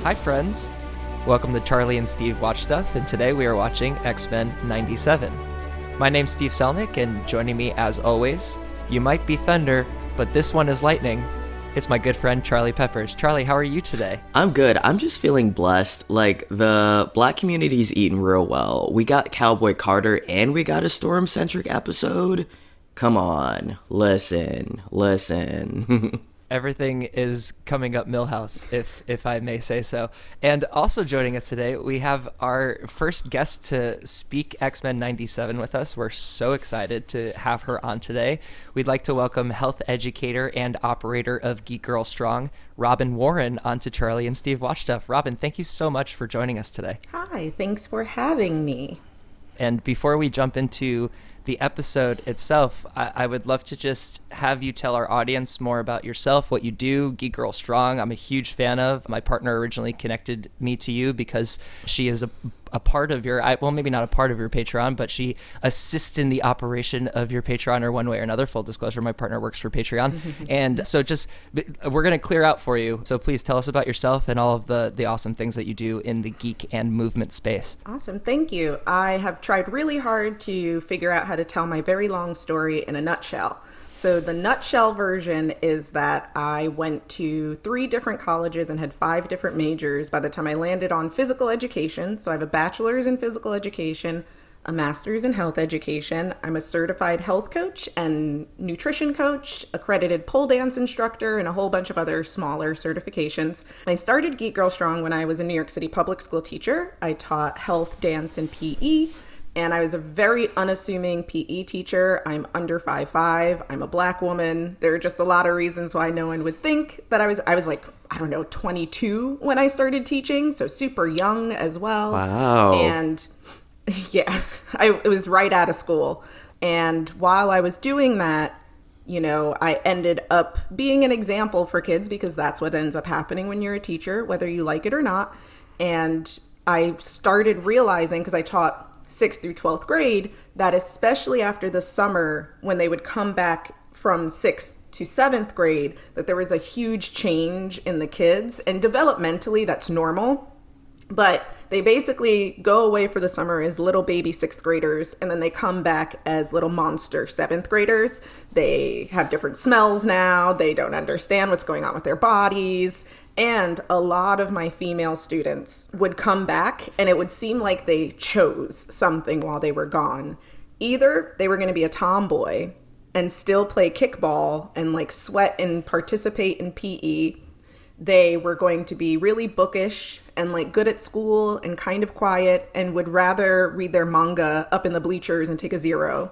Hi friends! Welcome to Charlie and Steve Watch Stuff, and today we are watching X-Men 97. My name's Steve Selnick, and joining me as always, you might be thunder, but this one is lightning. It's my good friend Charlie Peppers. Charlie, how are you today? I'm good. I'm just feeling blessed. Like, the black community's eating real well. We got Cowboy Carter and we got a Storm-centric episode. Come on, listen. Everything is coming up Millhouse, if I may say so. And also joining us today, we have our first guest to speak X-Men 97 with us. We're so excited to have her on today. We'd like to welcome health educator and operator of GeekGirlStrong, Robyn Warren, onto Charlie and Steve Watch Stuff. Robyn, thank you so much for joining us today. Hi, thanks for having me. And before we jump into the episode itself, I would love to just have you tell our audience more about yourself, what you do. GeekGirlStrong, I'm a huge fan of. My partner originally connected me to you because she is a part of your, well, maybe not a part of your Patreon, but she assists in the operation of your Patreon or one way or another. Full disclosure, my partner works for Patreon. And so just, we're going to clear out for you. So please tell us about yourself and all of the awesome things that you do in the geek and movement space. Awesome. Thank you. I have tried really hard to figure out how to tell my very long story in a nutshell. So the nutshell version is that I went to 3 different colleges and had 5 different majors by the time I landed on physical education. So I have a bachelor's in physical education, a master's in health education. I'm a certified health coach and nutrition coach, accredited pole dance instructor, and a whole bunch of other smaller certifications. I started GeekGirlStrong when I was a New York City public school teacher. I taught health, dance, and PE. And I was a very unassuming PE teacher. I'm under 5'5". I'm a black woman. There are just a lot of reasons why no one would think that I was like, I don't know, 22 when I started teaching. So super young as well. Wow. And yeah, it was right out of school. And while I was doing that, you know, I ended up being an example for kids because that's what ends up happening when you're a teacher, whether you like it or not. And I started realizing, because I taught 6th through 12th grade, that especially after the summer when they would come back from 6th to 7th grade, that there was a huge change in the kids. And developmentally, that's normal. But they basically go away for the summer as little baby 6th graders, and then they come back as little monster 7th graders. They have different smells now. They don't understand what's going on with their bodies. And a lot of my female students would come back, and it would seem like they chose something while they were gone. Either they were going to be a tomboy and still play kickball and like sweat and participate in PE. They were going to be really bookish and like good at school and kind of quiet and would rather read their manga up in the bleachers and take a 0.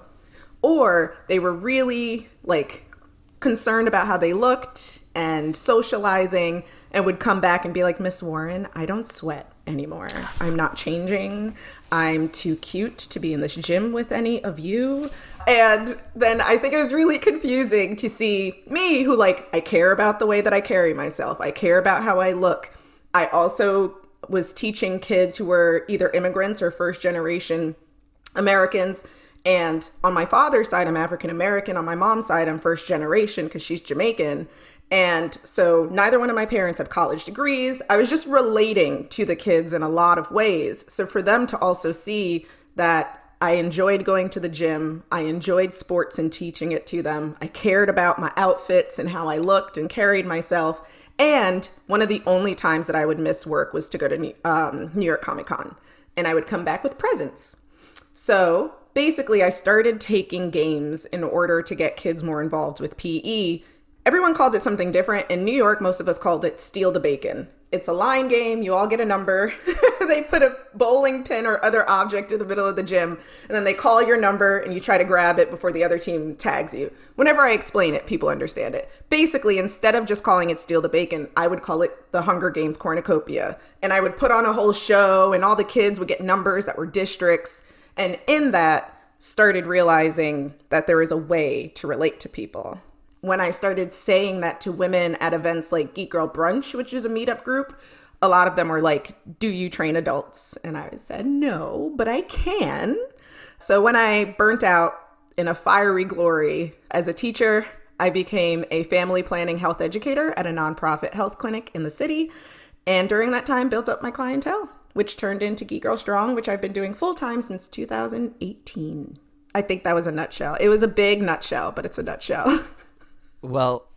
Or they were really like concerned about how they looked and socializing and would come back and be like, Miss Warren, I don't sweat anymore. I'm not changing. I'm too cute to be in this gym with any of you. And then I think it was really confusing to see me who like, I care about the way that I carry myself. I care about how I look. I also was teaching kids who were either immigrants or first generation Americans. And on my father's side, I'm African American. On my mom's side, I'm first generation because she's Jamaican. And so neither one of my parents have college degrees. I was just relating to the kids in a lot of ways. So for them to also see that I enjoyed going to the gym, I enjoyed sports and teaching it to them, I cared about my outfits and how I looked and carried myself. And one of the only times that I would miss work was to go to New York Comic Con. And I would come back with presents. So basically, I started taking games in order to get kids more involved with PE. Everyone called it something different. In New York, most of us called it Steal the Bacon. It's a line game. You all get a number. They put a bowling pin or other object in the middle of the gym, and then they call your number, and you try to grab it before the other team tags you. Whenever I explain it, people understand it. Basically, instead of just calling it Steal the Bacon, I would call it the Hunger Games Cornucopia. And I would put on a whole show, and all the kids would get numbers that were districts. And in that, started realizing that there is a way to relate to people. When I started saying that to women at events like Geek Girl Brunch, which is a meetup group, a lot of them were like, do you train adults? And I said, no, but I can. So when I burnt out in a fiery glory as a teacher, I became a family planning health educator at a nonprofit health clinic in the city. And during that time, built up my clientele, which turned into Geek Girl Strong, which I've been doing full time since 2018. I think that was a nutshell. It was a big nutshell, but it's a nutshell. Well,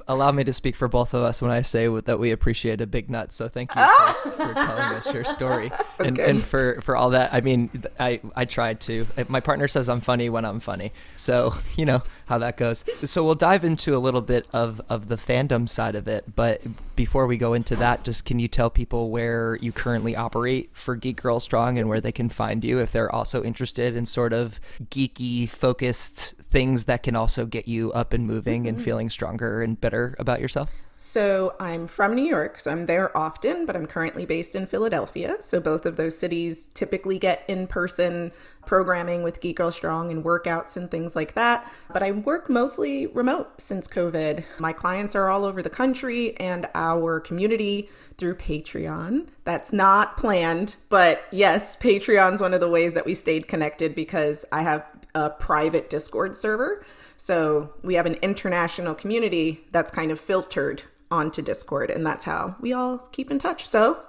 allow me to speak for both of us when I say that we appreciate a big nut. So thank you for telling us your story and for all that. I mean, I tried to. My partner says I'm funny when I'm funny. So you know how that goes. So we'll dive into a little bit of the fandom side of it. But before we go into that, just can you tell people where you currently operate for Geek Girl Strong and where they can find you if they're also interested in sort of geeky focused things that can also get you up and moving and feeling stronger and better about yourself? So I'm from New York, so I'm there often, but I'm currently based in Philadelphia. So both of those cities typically get in-person programming with Geek Girl Strong and workouts and things like that. But I work mostly remote since COVID. My clients are all over the country and our community through Patreon. That's not planned, but yes, Patreon's one of the ways that we stayed connected because I have a private Discord server. So we have an international community that's kind of filtered onto Discord, and that's how we all keep in touch. So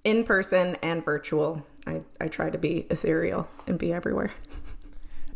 in person and virtual, I try to be ethereal and be everywhere.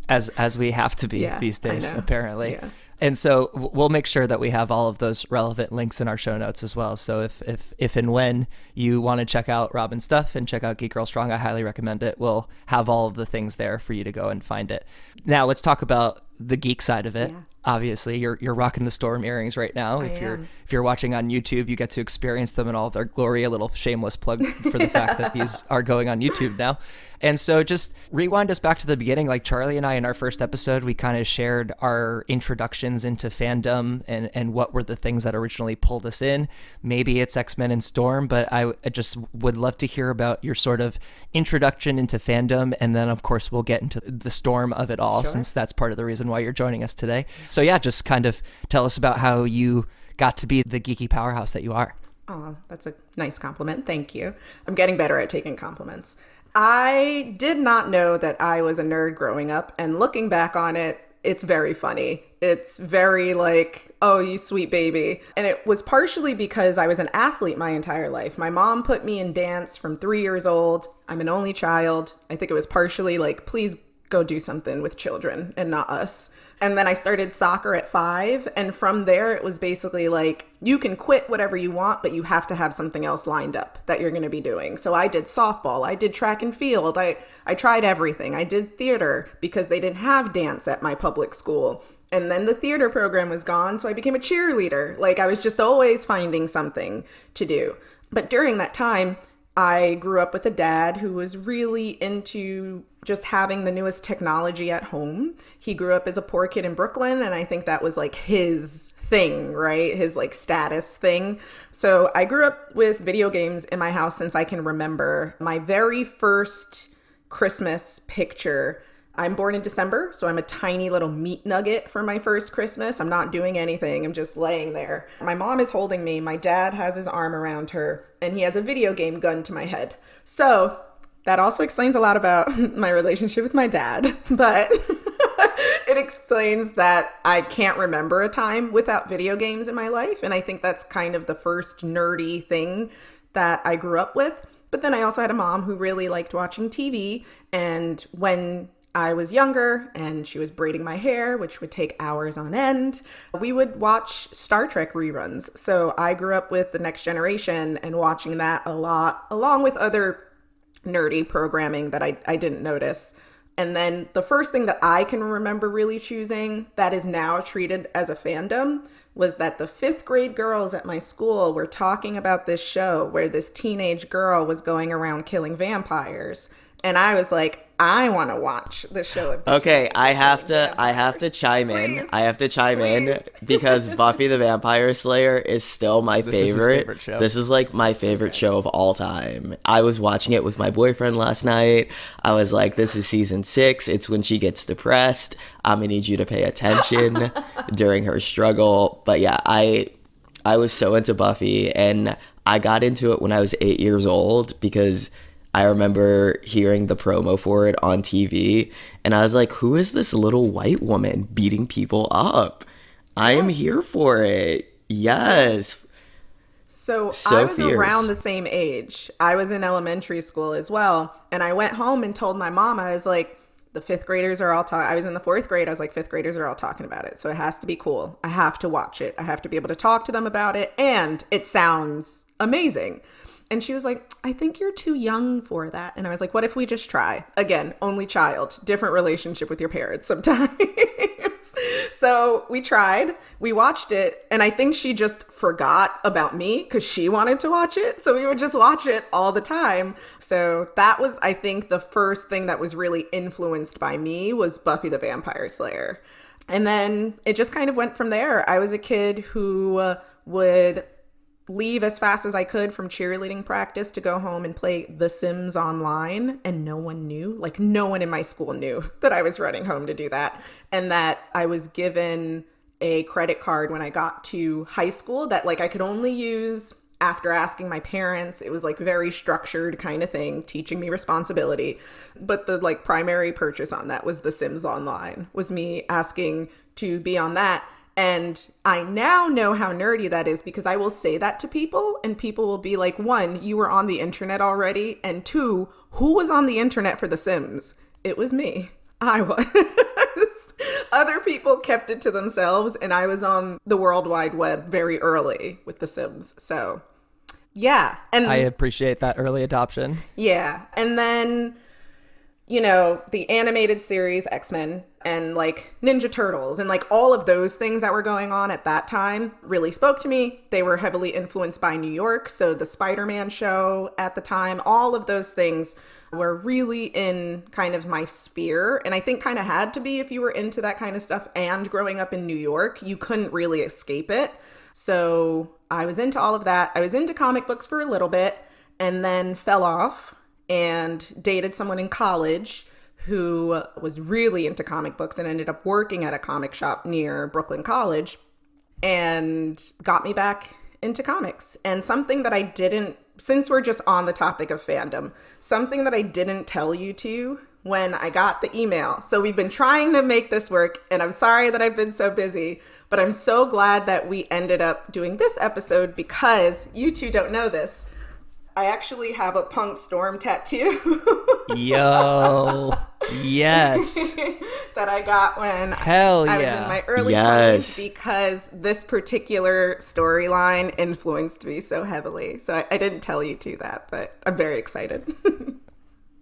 As we have to be these days, apparently. Yeah. And so we'll make sure that we have all of those relevant links in our show notes as well. So if and when you want to check out Robyn's stuff and check out Geek Girl Strong, I highly recommend it. We'll have all of the things there for you to go and find it. Now let's talk about the geek side of it. Yeah. Obviously, you're rocking the Storm earrings right now. If you're watching on YouTube, you get to experience them in all of their glory. A little shameless plug for the fact that these are going on YouTube now. And so just rewind us back to the beginning. Like Charlie and I, in our first episode, we kind of shared our introductions into fandom and what were the things that originally pulled us in. Maybe it's X-Men and Storm, but I just would love to hear about your sort of introduction into fandom. And then, of course, we'll get into the storm of it all, since that's part of the reason why you're joining us today. So yeah, just kind of tell us about how you got to be the geeky powerhouse that you are. Oh, that's a nice compliment. Thank you. I'm getting better at taking compliments. I did not know that I was a nerd growing up, and looking back on it, it's very funny. It's very like, oh, you sweet baby. And it was partially because I was an athlete my entire life. My mom put me in dance from 3 years old. I'm an only child. I think it was partially like, please go do something with children and not us. And then I started soccer at 5. And from there, it was basically like, you can quit whatever you want, but you have to have something else lined up that you're going to be doing. So I did softball. I did track and field. I tried everything. I did theater because they didn't have dance at my public school. And then the theater program was gone. So I became a cheerleader. Like I was just always finding something to do. But during that time, I grew up with a dad who was really into just having the newest technology at home. He grew up as a poor kid in Brooklyn, and I think that was like his thing, right? His like status thing. So I grew up with video games in my house since I can remember. My very first Christmas picture, I'm born in December, so I'm a tiny little meat nugget for my first Christmas. I'm not doing anything. I'm just laying there. My mom is holding me. My dad has his arm around her, and he has a video game gun to my head. So that also explains a lot about my relationship with my dad, but it explains that I can't remember a time without video games in my life. And I think that's kind of the first nerdy thing that I grew up with. But then I also had a mom who really liked watching TV. And when I was younger and she was braiding my hair, which would take hours on end, we would watch Star Trek reruns. So I grew up with The Next Generation and watching that a lot, along with other nerdy programming that I didn't notice. And then the first thing that I can remember really choosing that is now treated as a fandom was that the 5th grade girls at my school were talking about this show where this teenage girl was going around killing vampires. And I was like, I want to watch the show. Okay, I have to chime in. I have to chime in because Buffy the Vampire Slayer is still my favorite. This is like my favorite show of all time. I was watching it with my boyfriend last night. I was like, this is season 6. It's when she gets depressed. I'm gonna need you to pay attention during her struggle. But yeah, I was so into Buffy, and I got into it when I was 8 years old because I remember hearing the promo for it on TV, and I was like, who is this little white woman beating people up? I am here for it. Yes. So So I was fierce. around the same age. I was in elementary school as well. And I went home and told my mom, I was like, the fifth graders are all talking. I was in the fourth grade. I was like, fifth graders are all talking about it. So it has to be cool. I have to watch it. I have to be able to talk to them about it. And it sounds amazing. And she was like, I think you're too young for that. And I was like, what if we just try? Again, only child, different relationship with your parents sometimes. So we tried, we watched it, and I think she just forgot about me because she wanted to watch it. So we would just watch it all the time. So that was, I think, the first thing that was really influenced by me was Buffy the Vampire Slayer. And then it just kind of went from there. I was a kid who would leave as fast as I could from cheerleading practice to go home and play The Sims online. And no one knew, like no one in my school knew that I was running home to do that. And that I was given a credit card when I got to high school that like I could only use after asking my parents. It was like very structured kind of thing, teaching me responsibility. But the like primary purchase on that was The Sims Online, was me asking to be on that. And I now know how nerdy that is because I will say that to people and people will be like, one, you were on the internet already. And two, who was on the internet for The Sims? It was me. I was. Other people kept it to themselves and I was on the World Wide Web very early with The Sims. So yeah. And I appreciate that early adoption. Yeah. And then, you know, the animated series X-Men and like Ninja Turtles and like all of those things that were going on at that time really spoke to me. They were heavily influenced by New York. So the Spider-Man show at the time, all of those things were really in kind of my sphere. And I think kind of had to be if you were into that kind of stuff and growing up in New York, you couldn't really escape it. So I was into all of that. I was into comic books for a little bit and then fell off and dated someone in college who was really into comic books and ended up working at a comic shop near Brooklyn College and got me back into comics. And something that I didn't, since we're just on the topic of fandom, something that I didn't tell you to when I got the email. So we've been trying to make this work and I'm sorry that I've been so busy, but I'm so glad that we ended up doing this episode because you two don't know this. I actually have a Punk Storm tattoo. Yo, yes. That I got when Hell yeah. I was in my early 20s because this particular storyline influenced me so heavily. So I didn't tell you two that, but I'm very excited.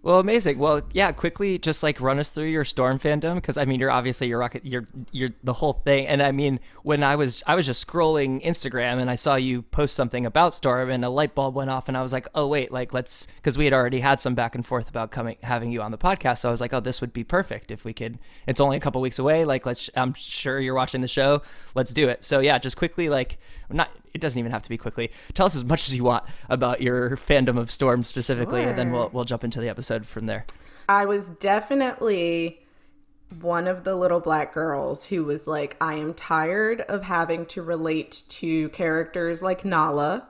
Well, amazing. Well, yeah, quickly just like run us through your Storm fandom because I mean, you're the whole thing. And I mean, when I was just scrolling Instagram and I saw you post something about Storm and a light bulb went off and I was like, oh wait, like because we had already had some back and forth about having you on the podcast. So I was like, oh, this would be perfect if we could. It's only a couple weeks away. Like I'm sure you're watching the show. Let's do it. So yeah, just quickly, it doesn't even have to be quickly. Tell us as much as you want about your fandom of Storm specifically, Sure. And then we'll jump into the episode from there. I was definitely one of the little black girls who was like, I am tired of having to relate to characters like Nala.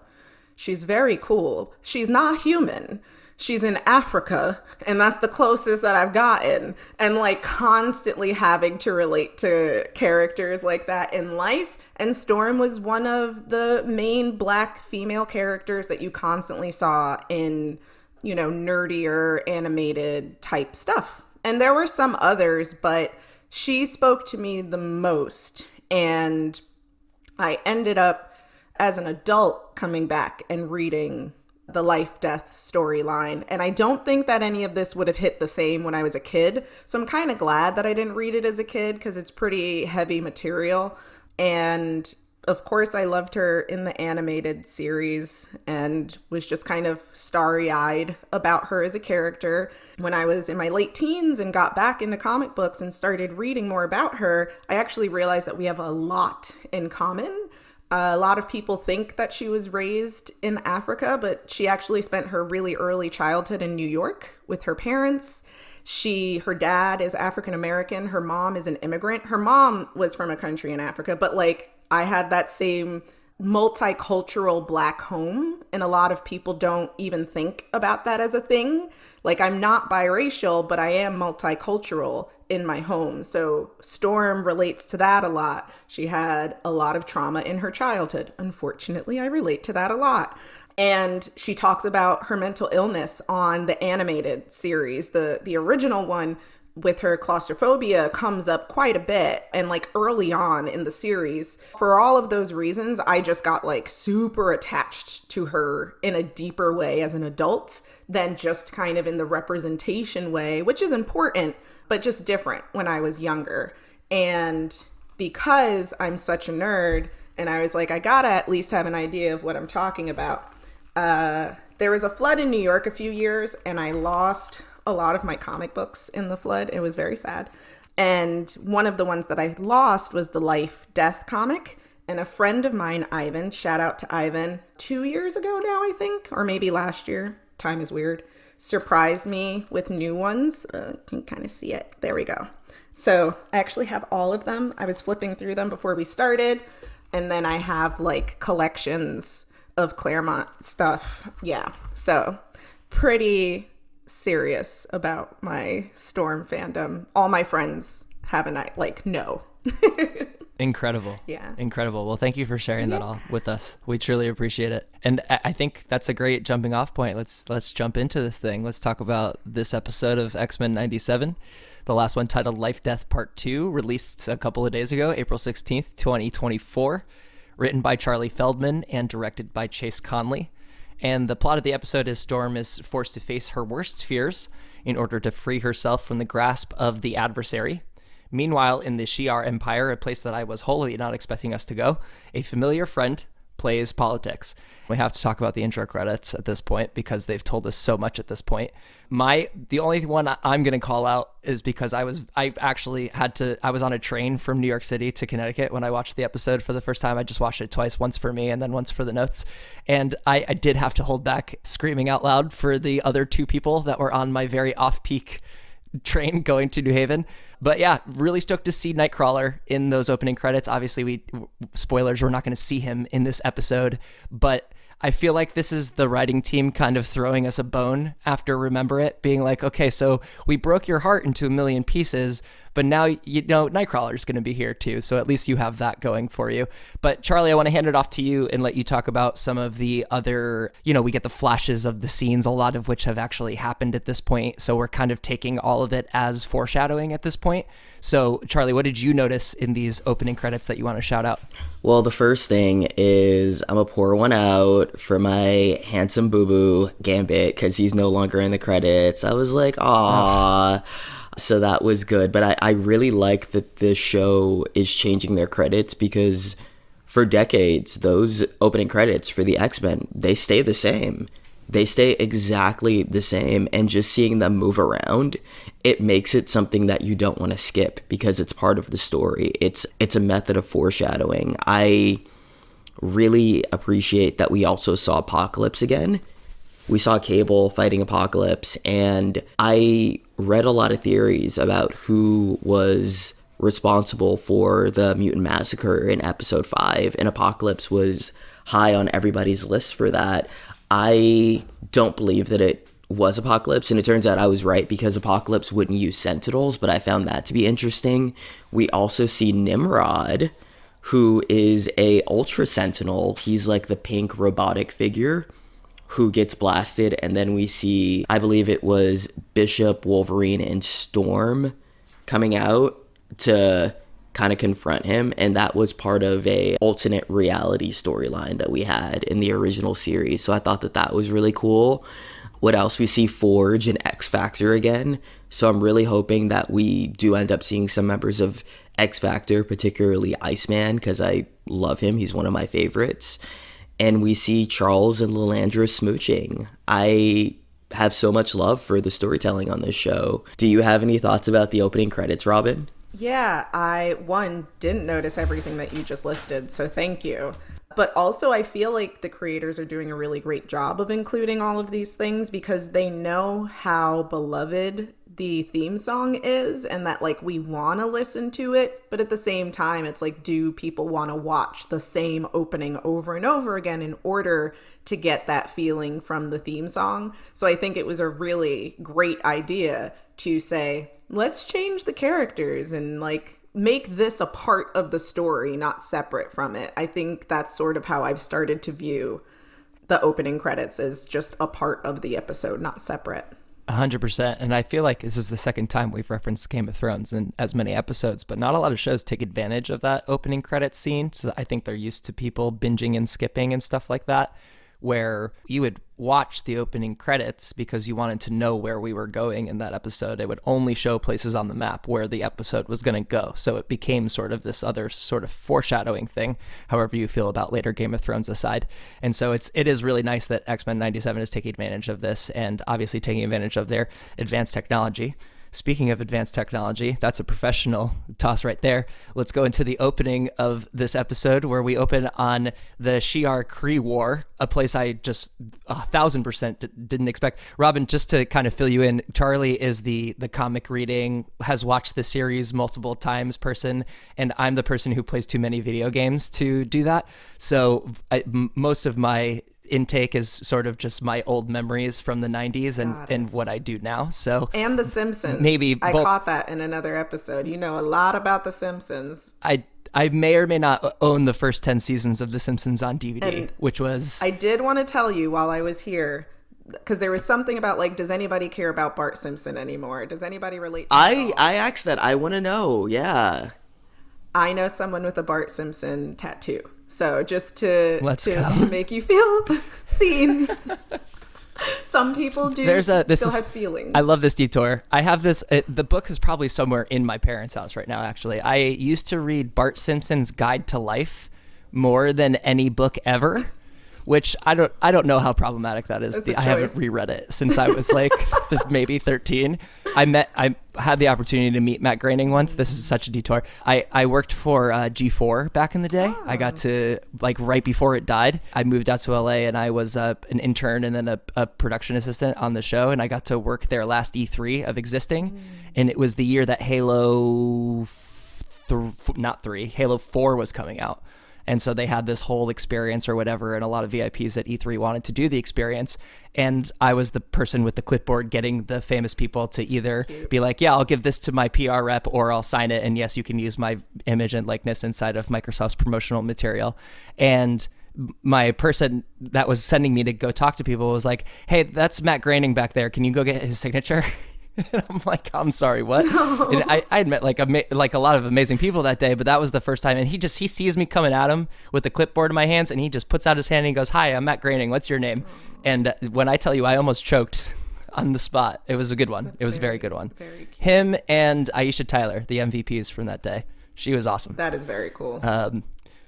She's very cool. She's not human. She's in Africa, and that's the closest that I've gotten. And like constantly having to relate to characters like that in life. And Storm was one of the main black female characters that you constantly saw in, you know, nerdier animated type stuff. And there were some others, but she spoke to me the most. And I ended up as an adult coming back and reading the LifeDeath storyline. And I don't think that any of this would have hit the same when I was a kid. So I'm kind of glad that I didn't read it as a kid because it's pretty heavy material. And of course, I loved her in the animated series and was just kind of starry-eyed about her as a character. When I was in my late teens and got back into comic books and started reading more about her, I actually realized that we have a lot in common. A lot of people think that she was raised in Africa, but she actually spent her really early childhood in New York with her parents. Her dad is African American. Her mom is an immigrant. Her mom was from a country in Africa, but like I had that same multicultural Black home, and a lot of people don't even think about that as a thing. Like, I'm not biracial, but I am multicultural in my home. So Storm relates to that a lot. She had a lot of trauma in her childhood. Unfortunately, I relate to that a lot. And she talks about her mental illness on the animated series. The original one with her claustrophobia comes up quite a bit, and like early on in the series. For all of those reasons, I just got like super attached to her in a deeper way as an adult than just kind of in the representation way, which is important, but just different when I was younger. And because I'm such a nerd, and I was like, I gotta at least have an idea of what I'm talking about. There was a flood in New York a few years, and I lost a lot of my comic books in the flood. It was very sad. And one of the ones that I lost was the LifeDeath comic. And a friend of mine, Ivan, shout out to Ivan, 2 years ago now, I think, or maybe last year, time is weird, surprised me with new ones. You can kind of see it. There we go. So I actually have all of them. I was flipping through them before we started. And then I have like collections of Claremont stuff. Yeah. So pretty serious about my Storm fandom. All my friends haven't, like, no. Incredible. Yeah. Incredible. Well, thank you for sharing that all with us. We truly appreciate it. And I think that's a great jumping off point. Let's jump into this thing. Let's talk about this episode of X-Men 97. The last one, titled LifeDeath Part 2, released a couple of days ago, April 16th, 2024. Written by Charlie Feldman and directed by Chase Conley. And the plot of the episode is Storm is forced to face her worst fears in order to free herself from the grasp of the Adversary. Meanwhile, in the Shi'ar Empire, a place that I was wholly not expecting us to go, a familiar friend plays politics. We have to talk about the intro credits at this point because they've told us so much at this point. The only one I'm going to call out is because I was on a train from New York City to Connecticut when I watched the episode for the first time. I just watched it twice, once for me and then once for the notes. And I did have to hold back screaming out loud for the other two people that were on my very off-peak train going to New Haven. But yeah, really stoked to see Nightcrawler in those opening credits. Obviously, spoilers, we're not going to see him in this episode, but I feel like this is the writing team kind of throwing us a bone after Remember It, being like, okay, so we broke your heart into a million pieces, but now, you know, Nightcrawler's going to be here too. So at least you have that going for you. But Charlie, I want to hand it off to you and let you talk about some of the other, you know, we get the flashes of the scenes, a lot of which have actually happened at this point. So we're kind of taking all of it as foreshadowing at this point. So Charlie, what did you notice in these opening credits that you want to shout out? Well, the first thing is I'm going to pour one out for my handsome boo-boo Gambit because he's no longer in the credits. I was like, aww. So that was good. But I really like that the show is changing their credits because for decades, those opening credits for the X-Men, they stay the same. They stay exactly the same. And just seeing them move around, it makes it something that you don't want to skip because it's part of the story. It's a method of foreshadowing. I really appreciate that we also saw Apocalypse again. We saw Cable fighting Apocalypse, and I read a lot of theories about who was responsible for the mutant massacre in episode 5, and Apocalypse was high on everybody's list for that. I don't believe that it was Apocalypse, and it turns out I was right because Apocalypse wouldn't use Sentinels, but I found that to be interesting. We also see Nimrod, who is a Ultra Sentinel. He's like the pink robotic figure who gets blasted, and then we see, I believe it was Bishop, Wolverine, and Storm coming out to kind of confront him, and that was part of a alternate reality storyline that we had in the original series, so I thought that was really cool. What else? We see Forge and X-Factor again, so I'm really hoping that we do end up seeing some members of X-Factor, particularly Iceman, because I love him, he's one of my favorites. And we see Charles and Lilandra smooching. I have so much love for the storytelling on this show. Do you have any thoughts about the opening credits, Robyn? Yeah, I didn't notice everything that you just listed, so thank you. But also, I feel like the creators are doing a really great job of including all of these things because they know how beloved the theme song is and that like we want to listen to it. But at the same time, it's like, do people want to watch the same opening over and over again in order to get that feeling from the theme song? So I think it was a really great idea to say, let's change the characters and like make this a part of the story, not separate from it. I think that's sort of how I've started to view the opening credits as just a part of the episode, not separate. 100%. And I feel like this is the second time we've referenced Game of Thrones in as many episodes, but not a lot of shows take advantage of that opening credits scene. So I think they're used to people binging and skipping and stuff like that, where you would watch the opening credits because you wanted to know where we were going in that episode. It would only show places on the map where the episode was going to go. So it became sort of this other sort of foreshadowing thing, however you feel about later Game of Thrones aside. And so it is really nice that X-Men 97 is taking advantage of this and obviously taking advantage of their advanced technology. Speaking of advanced technology, that's a professional toss right there. Let's go into the opening of this episode where we open on the Shi'ar Kree War, a place I just 1,000% didn't expect. Robyn, just to kind of fill you in, Charlie is the comic reading, has watched the series multiple times person, and I'm the person who plays too many video games to do that. So most of my intake is sort of just my old memories from the 90s and what I do now. So and The Simpsons. Maybe I caught that in another episode. You know a lot about The Simpsons. I may or may not own the first 10 seasons of The Simpsons on DVD, which was... I did want to tell you while I was here, because there was something about like, does anybody care about Bart Simpson anymore? Does anybody relate to I asked that. I want to know. Yeah. I know someone with a Bart Simpson tattoo. So just to make you feel seen. Some people do still have feelings. I love this detour. I have this. The book is probably somewhere in my parents' house right now, actually. I used to read Bart Simpson's Guide to Life more than any book ever, which I don't know how problematic that is. I haven't reread it since I was like maybe 13. I had the opportunity to meet Matt Groening once. This is such a detour. I worked for G4 back in the day. I got to, like, right before it died, I moved out to LA and I was an intern and then a production assistant on the show, and I got to work their last E3 of existing. And it was the year that Halo 4 was coming out. And so they had this whole experience or whatever, and a lot of VIPs at E3 wanted to do the experience. And I was the person with the clipboard getting the famous people to either be like, yeah, I'll give this to my PR rep, or I'll sign it. And yes, you can use my image and likeness inside of Microsoft's promotional material. And my person that was sending me to go talk to people was like, hey, that's Matt Groening back there. Can you go get his signature? And I'm like, I'm sorry, what? No. And I had met like a lot of amazing people that day, but that was the first time. And he sees me coming at him with the clipboard in my hands, and he just puts out his hand and he goes, hi, I'm Matt Groening. What's your name? And when I tell you, I almost choked on the spot. It was a good one. It was a very good one. Very cute. Him and Aisha Tyler, the MVPs from that day. She was awesome. That is very cool. But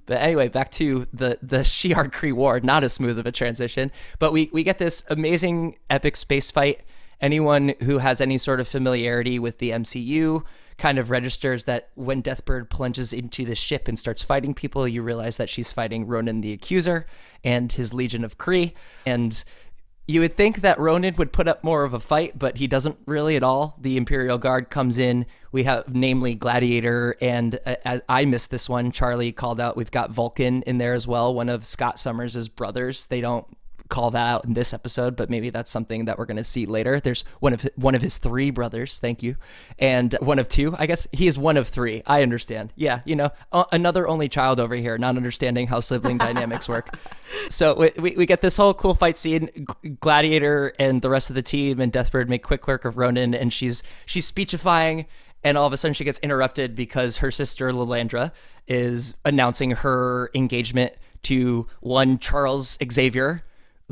anyway, back to the Shi'ar Kree War. Not as smooth of a transition, but we get this amazing epic space fight. Anyone who has any sort of familiarity with the MCU kind of registers that when Deathbird plunges into the ship and starts fighting people, you realize that she's fighting Ronan the Accuser and his Legion of Kree. And you would think that Ronan would put up more of a fight, but he doesn't really at all. The Imperial Guard comes in. We have namely Gladiator, and I missed this one. Charlie called out, we've got Vulcan in there as well, one of Scott Summers' brothers. They don't call that out in this episode, but maybe that's something that we're going to see later. There's one of his three brothers, thank you, and one of two. I guess he is one of three. I understand. Yeah, another only child over here, not understanding how sibling dynamics work. So we get this whole cool fight scene. Gladiator and the rest of the team and Deathbird make quick work of Ronan, and she's speechifying. And all of a sudden she gets interrupted because her sister Lilandra is announcing her engagement to one Charles Xavier,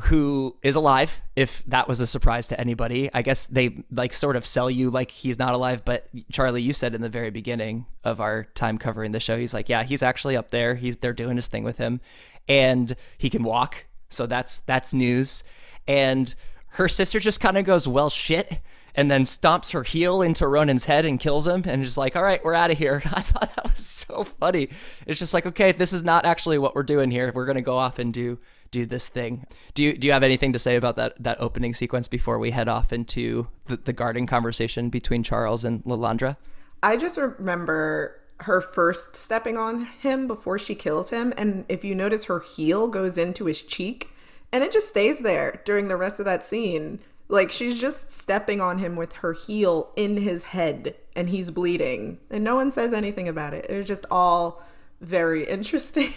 who is alive, if that was a surprise to anybody. I guess they like sort of sell you like he's not alive, but Charlie, you said in the very beginning of our time covering the show, he's like, yeah, he's actually up there. They're doing his thing with him, and he can walk. So that's news. And her sister just kind of goes, well, shit, and then stomps her heel into Ronan's head and kills him, and is like, all right, we're out of here. I thought that was so funny. It's just like, okay, this is not actually what we're doing here. We're going to go off and do this thing. Do you have anything to say about that opening sequence before we head off into the garden conversation between Charles and Lilandra? I just remember her first stepping on him before she kills him. And if you notice, her heel goes into his cheek and it just stays there during the rest of that scene. Like, she's just stepping on him with her heel in his head and he's bleeding. And no one says anything about it. It was just all very interesting.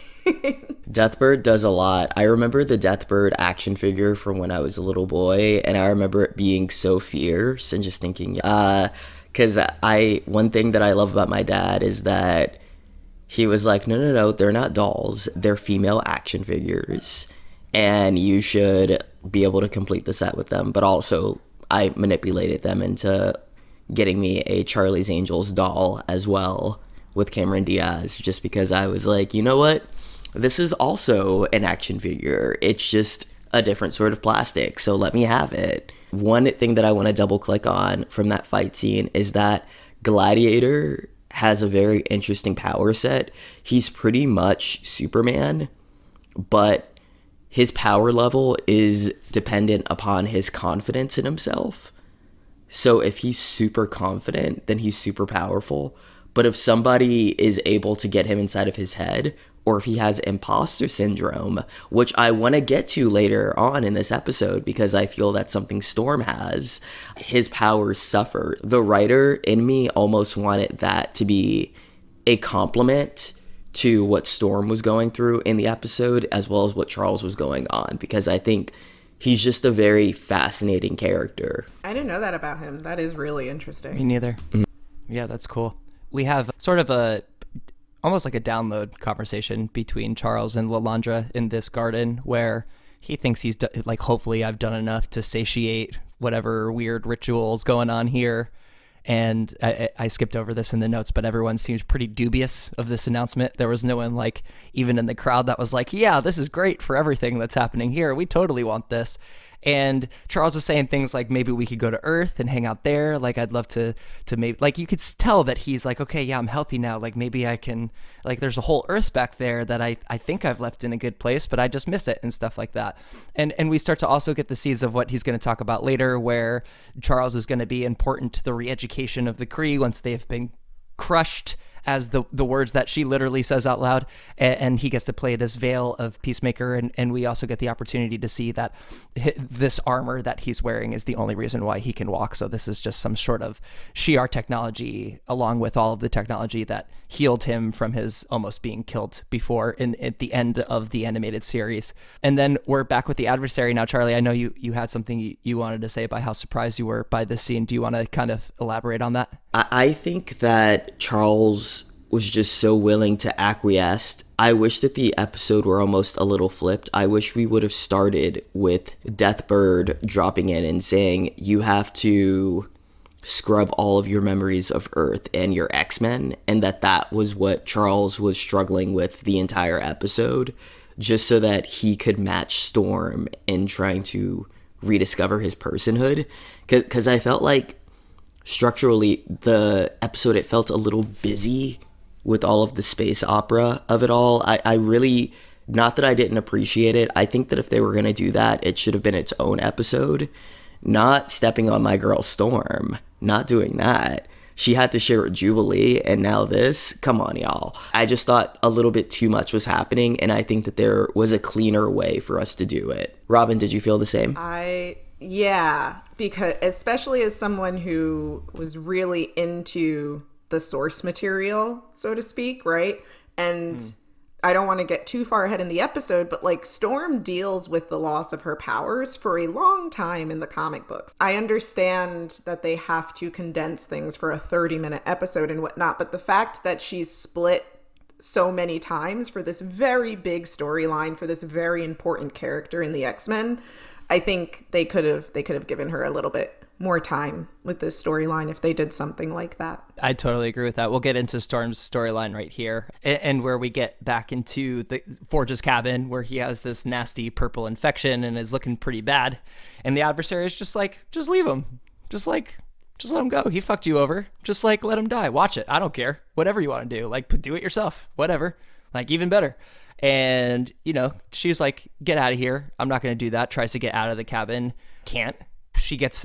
Deathbird does a lot. I remember the Deathbird action figure from when I was a little boy, and I remember it being so fierce and just thinking, because one thing that I love about my dad is that he was like, no, they're not dolls. They're female action figures. And you should be able to complete the set with them. But also, I manipulated them into getting me a Charlie's Angels doll as well with Cameron Diaz, just because I was like, you know what? This is also an action figure. It's just a different sort of plastic, so let me have it. One thing that I want to double click on from that fight scene is that Gladiator has a very interesting power set. He's pretty much Superman, but his power level is dependent upon his confidence in himself. So if he's super confident, then he's super powerful. But if somebody is able to get him inside of his head, or if he has imposter syndrome, which I want to get to later on in this episode because I feel that's something Storm has, his powers suffer. The writer in me almost wanted that to be a compliment to what Storm was going through in the episode, as well as what Charles was going on, because I think he's just a very fascinating character. I didn't know that about him. That is really interesting. Me neither. Yeah, that's cool. We have sort of almost like a download conversation between Charles and Lilandra in this garden, where he thinks he's like, hopefully I've done enough to satiate whatever weird rituals going on here. And I skipped over this in the notes, but everyone seems pretty dubious of this announcement. There was no one, like, even in the crowd that was like, yeah, this is great for everything that's happening here. We totally want this. And Charles is saying things like, maybe we could go to Earth and hang out there. Like, I'd love to maybe, like, you could tell that he's like, okay, yeah, I'm healthy now. Like, maybe I can, like, there's a whole Earth back there that I think I've left in a good place, but I just miss it and stuff like that. And we start to also get the seeds of what he's going to talk about later, where Charles is going to be important to the re-education of the Kree once they've been crushed, as the words that she literally says out loud, and he gets to play this veil of Peacemaker, and we also get the opportunity to see that this armor that he's wearing is the only reason why he can walk. So this is just some sort of Shi'ar technology, along with all of the technology that healed him from his almost being killed before at the end of the animated series. And then we're back with the Adversary now. Charlie, I know you had something you wanted to say about how surprised you were by this scene. Do you want to kind of elaborate on that? I think that Charles was just so willing to acquiesce. I wish that the episode were almost a little flipped. I wish we would have started with Deathbird dropping in and saying, you have to scrub all of your memories of Earth and your X-Men, and that was what Charles was struggling with the entire episode, just so that he could match Storm in trying to rediscover his personhood. Because I felt like structurally, the episode, it felt a little busy with all of the space opera of it all. I really, not that I didn't appreciate it, I think that if they were going to do that, it should have been its own episode. Not stepping on my girl Storm, not doing that. She had to share with Jubilee, and now this? Come on, y'all. I just thought a little bit too much was happening, and I think that there was a cleaner way for us to do it. Robyn, did you feel the same? Yeah, because especially as someone who was really into the source material, so to speak, right? And I don't want to get too far ahead in the episode, but like Storm deals with the loss of her powers for a long time in the comic books. I understand that they have to condense things for a 30-minute episode and whatnot, but the fact that she's split so many times for this very big storyline, for this very important character in the X-Men, I think they could have given her a little bit more time with this storyline if they did something like that. I totally agree with that. We'll get into Storm's storyline right here, and where we get back into the Forge's cabin, where he has this nasty purple infection and is looking pretty bad, and the Adversary is just like, just leave him, just Just let him go. He fucked you over. Just like let him die. Watch it. I don't care. Whatever you want to do. Like do it yourself. Whatever. Like even better. And, you know, she was like, get out of here. I'm not going to do that. Tries to get out of the cabin. Can't.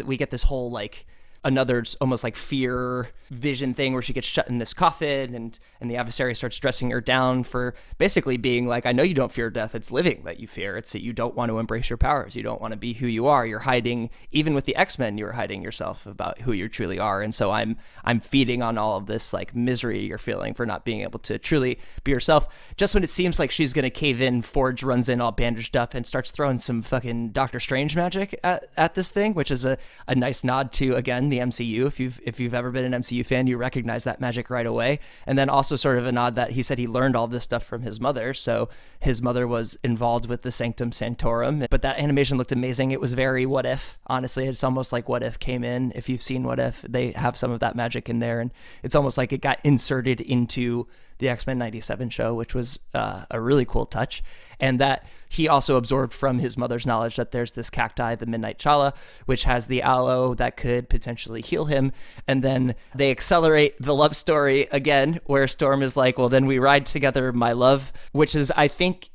We get this whole like another almost like fear vision thing where she gets shut in this coffin and the adversary starts dressing her down for basically being like, I know you don't fear death. It's living that you fear. It's that you don't want to embrace your powers. You don't want to be who you are. You're hiding, even with the X-Men, you're hiding yourself about who you truly are. And so I'm feeding on all of this like misery you're feeling for not being able to truly be yourself. Just when it seems like she's going to cave in, Forge runs in all bandaged up and starts throwing some fucking Doctor Strange magic at this thing, which is a nice nod to, again, the MCU. If you've ever been an MCU fan, you recognize that magic right away. And then also sort of a nod that he said he learned all this stuff from his mother. So his mother was involved with the Sanctum Sanctorum. But that animation looked amazing. It was very What If. Honestly, it's almost like What If came in. If you've seen What If, they have some of that magic in there. And it's almost like it got inserted into the X-Men 97 show, which was a really cool touch. And that he also absorbed from his mother's knowledge that there's this cacti, the Midnight Chala, which has the aloe that could potentially heal him. And then they accelerate the love story again, where Storm is like, well, then we ride together, my love, which is, I think,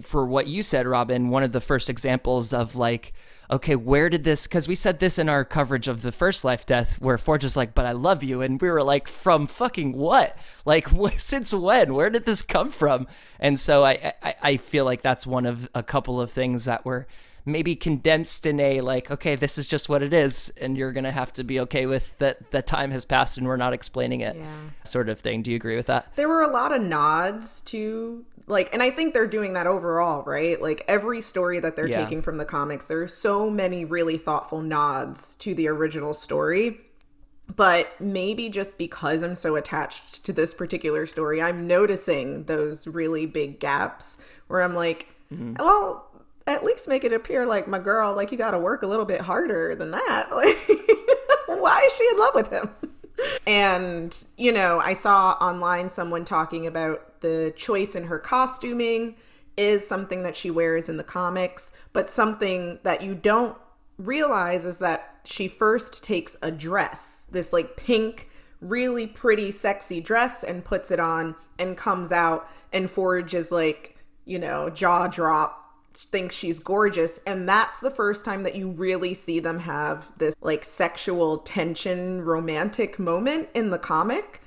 for what you said, Robyn, one of the first examples of like, okay, where did this, because we said this in our coverage of the first Life Death, where Forge is like, but I love you. And we were like, from fucking what? Like, since when? Where did this come from? And so I feel like that's one of a couple of things that were maybe condensed in a like, okay, this is just what it is. And you're going to have to be okay with that time has passed and we're not explaining it sort of thing. Do you agree with that? There were a lot of nods to like, and I think they're doing that overall, right? Like every story that they're taking from the comics, there are so many really thoughtful nods to the original story. But maybe just because I'm so attached to this particular story, I'm noticing those really big gaps where I'm like, well, at least make it appear like my girl, like you got to work a little bit harder than that. Like, why is she in love with him? And, you know, I saw online someone talking about the choice in her costuming is something that she wears in the comics, but something that you don't realize is that she first takes a dress, this like pink, really pretty, sexy dress, and puts it on and comes out, and Forge is like, you know, jaw drop, thinks she's gorgeous. And that's the first time that you really see them have this like sexual tension romantic moment in the comic.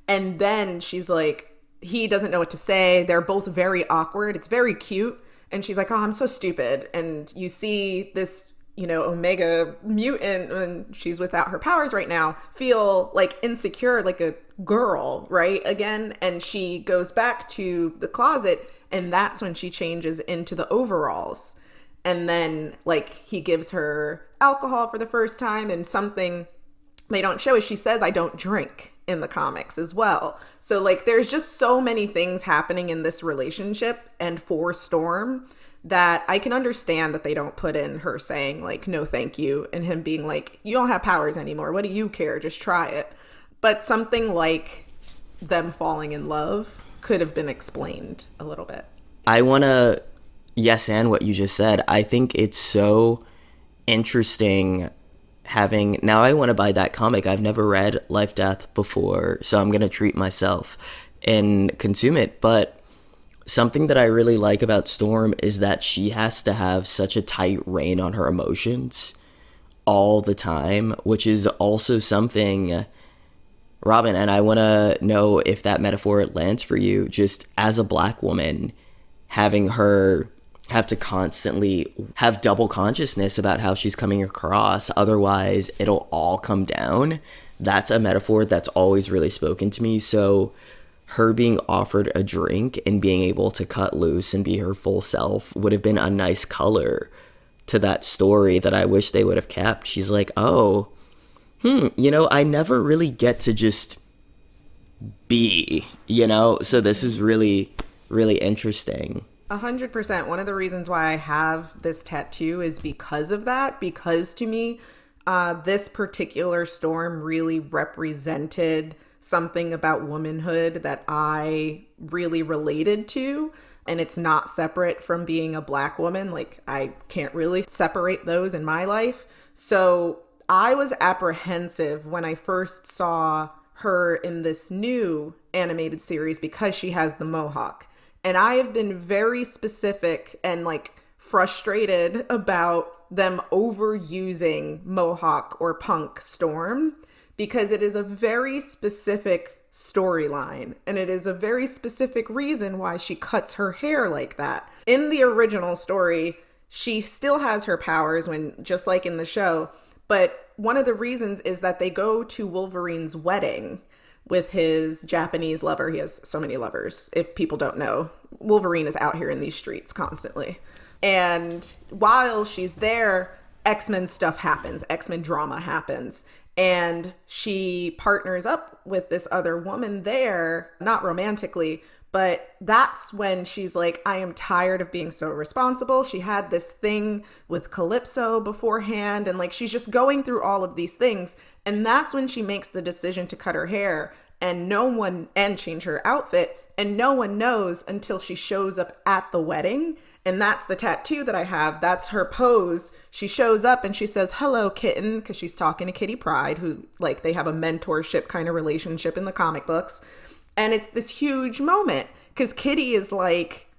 And then she's like, he doesn't know what to say. They're both very awkward. It's very cute. And she's like, oh, I'm so stupid. And you see this, you know, Omega mutant, and she's without her powers right now, feel like insecure, like a girl, right? Again. And she goes back to the closet, and that's when she changes into the overalls. And then like he gives her alcohol for the first time, and something they don't show is she says, I don't drink in the comics as well. So like there's just so many things happening in this relationship and for Storm that I can understand that they don't put in her saying like, no, thank you. And him being like, you don't have powers anymore. What do you care? Just try it. But something like them falling in love could have been explained a little bit. I want to yes and what you just said. I think it's so interesting having, now I want to buy that comic. I've never read Life Death before, so I'm going to treat myself and consume it. But something that I really like about Storm is that she has to have such a tight rein on her emotions all the time, which is also something, Robyn, and I want to know if that metaphor lands for you, just as a Black woman, having her have to constantly have double consciousness about how she's coming across, otherwise it'll all come down. That's a metaphor that's always really spoken to me. So her being offered a drink and being able to cut loose and be her full self would have been a nice color to that story that I wish they would have kept. She's like, oh, you know, I never really get to just be, you know, so this is really, really interesting. 100%. One of the reasons why I have this tattoo is because of that, because to me, this particular Storm really represented something about womanhood that I really related to. And it's not separate from being a Black woman. Like I can't really separate those in my life. So I was apprehensive when I first saw her in this new animated series because she has the mohawk. And I have been very specific and like frustrated about them overusing mohawk or punk Storm because it is a very specific storyline and it is a very specific reason why she cuts her hair like that. In the original story, she still has her powers when just like in the show, but one of the reasons is that they go to Wolverine's wedding with his Japanese lover. He has so many lovers. If people don't know, Wolverine is out here in these streets constantly. And while she's there, X-Men stuff happens. X-Men drama happens. And she partners up with this other woman there, not romantically, but that's when she's like, I am tired of being so irresponsible. She had this thing with Calypso beforehand, and like she's just going through all of these things. And that's when she makes the decision to cut her hair and change her outfit. And no one knows until she shows up at the wedding. And that's the tattoo that I have. That's her pose. She shows up and she says, hello, kitten, because she's talking to Kitty Pryde, who like they have a mentorship kind of relationship in the comic books. And it's this huge moment because Kitty is like,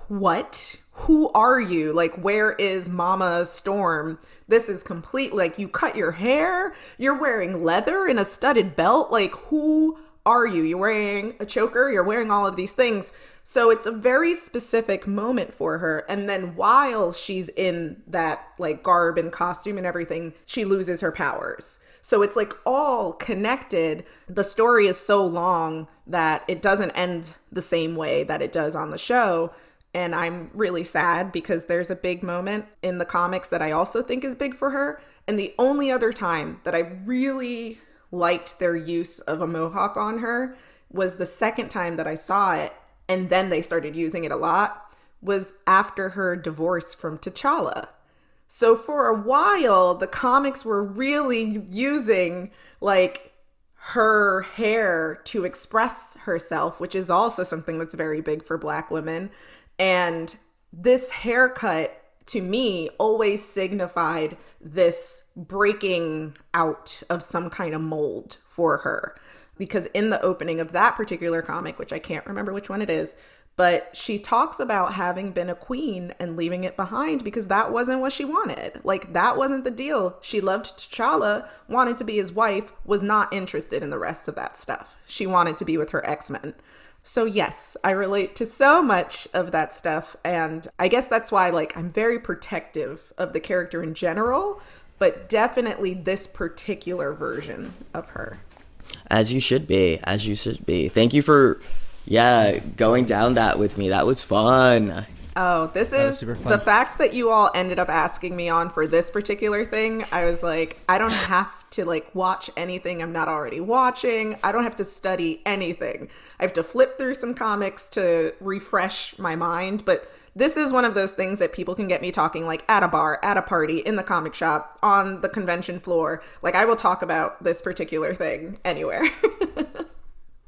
what? Who are you? Like, where is Mama Storm? This is complete. Like, you cut your hair. You're wearing leather and a studded belt. Like, who are you? You're wearing a choker. You're wearing all of these things. So it's a very specific moment for her. And then while she's in that like garb and costume and everything, she loses her powers. So it's like all connected. The story is so long that it doesn't end the same way that it does on the show. And I'm really sad because there's a big moment in the comics that I also think is big for her. And the only other time that I really liked their use of a mohawk on her was the second time that I saw it, and then they started using it a lot, was after her divorce from T'Challa. So for a while, the comics were really using like her hair to express herself, which is also something that's very big for Black women. And this haircut to me always signified this breaking out of some kind of mold for her. Because in the opening of that particular comic, which I can't remember which one it is, but she talks about having been a queen and leaving it behind because that wasn't what she wanted. Like, that wasn't the deal. She loved T'Challa, wanted to be his wife, was not interested in the rest of that stuff. She wanted to be with her X-Men. So yes, I relate to so much of that stuff. And I guess that's why, like, I'm very protective of the character in general, but definitely this particular version of her. As you should be. As you should be. Thank you for, going down that with me. That was fun. Oh, this is the fact that you all ended up asking me on for this particular thing. I was like, I don't have to like watch anything I'm not already watching. I don't have to study anything. I have to flip through some comics to refresh my mind. But this is one of those things that people can get me talking like at a bar, at a party, in the comic shop, on the convention floor. Like, I will talk about this particular thing anywhere.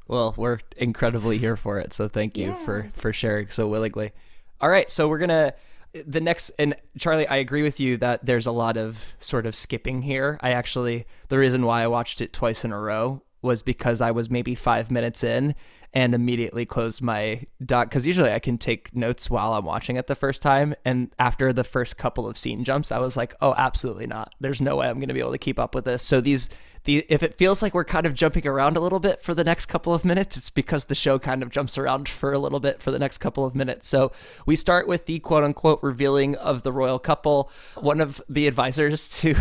Well, we're incredibly here for it. So thank you for sharing so willingly. All right, so we're going to, the next, and Charlie, I agree with you that there's a lot of sort of skipping here. The reason why I watched it twice in a row was because I was maybe 5 minutes in and immediately closed my doc, because usually I can take notes while I'm watching it the first time. And after the first couple of scene jumps, I was like, oh, absolutely not. There's no way I'm going to be able to keep up with this. So if it feels like we're kind of jumping around a little bit for the next couple of minutes, it's because the show kind of jumps around for a little bit for the next couple of minutes. So we start with the quote unquote revealing of the royal couple. One of the advisors to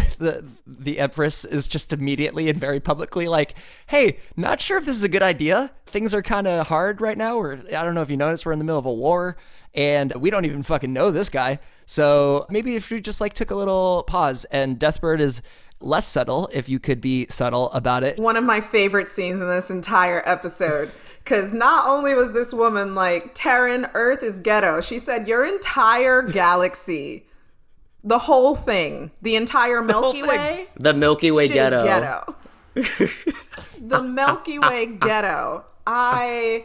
the Empress is just immediately and very publicly like, hey, not sure if this is a good idea. Things are kind of hard right now. I don't know if you noticed, we're in the middle of a war and we don't even fucking know this guy. So maybe if you just like took a little pause. And Deathbird is less subtle, if you could be subtle about it. One of my favorite scenes in this entire episode, because not only was this woman like, Terran, Earth is ghetto. She said, your entire galaxy, the whole thing, the entire Milky Way. The Milky Way ghetto. The Milky Way ghetto. I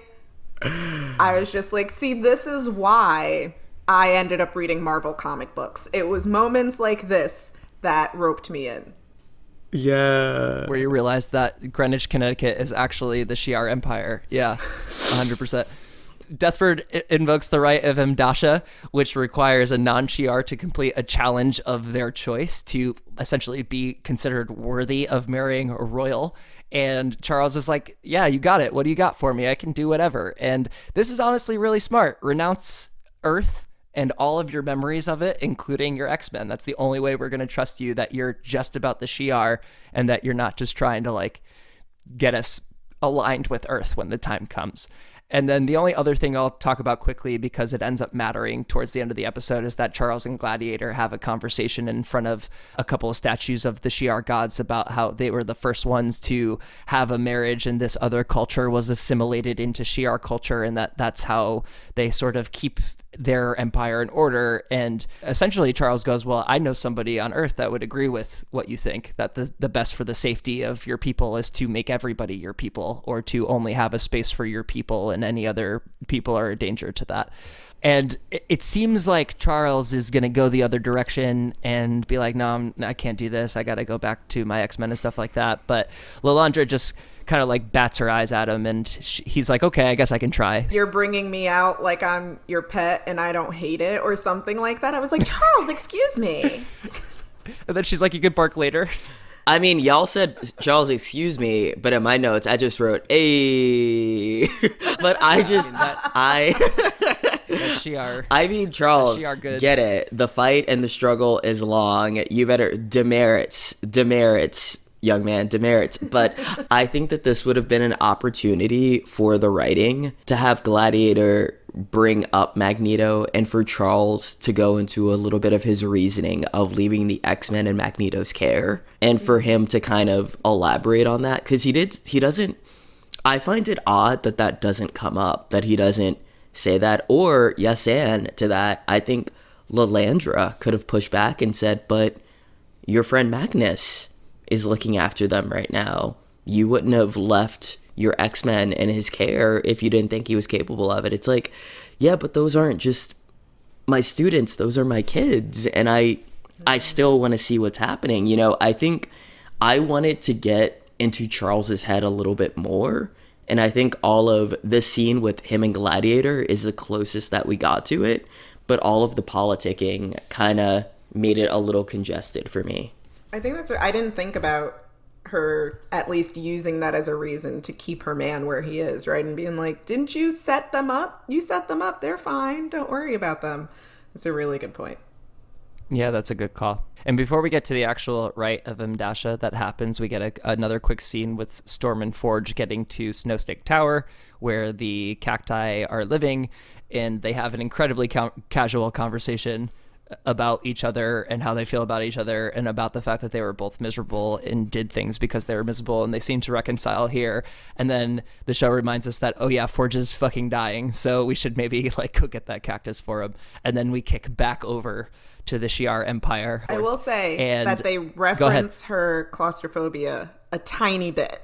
was just like, see, this is why I ended up reading Marvel comic books. It was moments like this that roped me in. Yeah. Where you realize that Greenwich, Connecticut is actually the Shi'ar Empire. Yeah, 100%. Deathbird invokes the right of Mdasha, which requires a non-Shi'ar to complete a challenge of their choice to essentially be considered worthy of marrying a royal. And Charles is like, yeah, you got it. What do you got for me? I can do whatever. And this is honestly really smart. Renounce Earth and all of your memories of it, including your X-Men. That's the only way we're going to trust you, that you're just about the Shi'ar and that you're not just trying to like get us aligned with Earth when the time comes. And then the only other thing I'll talk about quickly, because it ends up mattering towards the end of the episode, is that Charles and Gladiator have a conversation in front of a couple of statues of the Shi'ar gods about how they were the first ones to have a marriage and this other culture was assimilated into Shi'ar culture, and that's how they sort of keep their empire in order. And essentially Charles goes, well, I know somebody on Earth that would agree with what you think, that the best for the safety of your people is to make everybody your people, or to only have a space for your people, and any other people are a danger to that. And it seems like Charles is going to go the other direction and be like, no, I can't do this. I got to go back to my X-Men and stuff like that. But Lilandra just kind of like bats her eyes at him, and he's like, okay, I guess I can try. You're bringing me out like I'm your pet and I don't hate it, or something like that. I was like, Charles, excuse me. And then she's like, you could bark later. I mean, y'all said, Charles, excuse me, but in my notes, I just wrote, "Ay." But Shi'ar. I mean, Charles, Shi'ar good. Get it. The fight and the struggle is long. You better, demerits, young man, demerits. But I think that this would have been an opportunity for the writing to have Gladiator bring up Magneto, and for Charles to go into a little bit of his reasoning of leaving the X-Men in Magneto's care, and for him to kind of elaborate on that, because he doesn't, I find it odd that doesn't come up, that he doesn't say that. Or yes, and to that, I think Lilandra could have pushed back and said, but your friend Magnus is looking after them right now. You wouldn't have left your X-Men in his care if you didn't think he was capable of it. It's like, yeah, but those aren't just my students, those are my kids, and I still want to see what's happening. You know, I think I wanted to get into Charles's head a little bit more, and I think all of this scene with him and Gladiator is the closest that we got to it, but all of the politicking kind of made it a little congested for me. I think that's what I didn't think about, her at least using that as a reason to keep her man where he is, right? And being like, didn't you set them up? You set them up. They're fine. Don't worry about them. It's a really good point. Yeah, that's a good call. And before we get to the actual right of Mdasha that happens, we get another quick scene with Storm and Forge getting to Snowstick Tower, where the cacti are living, and they have an incredibly casual conversation about each other and how they feel about each other, and about the fact that they were both miserable and did things because they were miserable, and they seem to reconcile here. And then the show reminds us that, oh yeah, Forge is fucking dying, so we should maybe like go get that cactus for him. And then we kick back over to the Shi'ar Empire. I will say that they reference her claustrophobia a tiny bit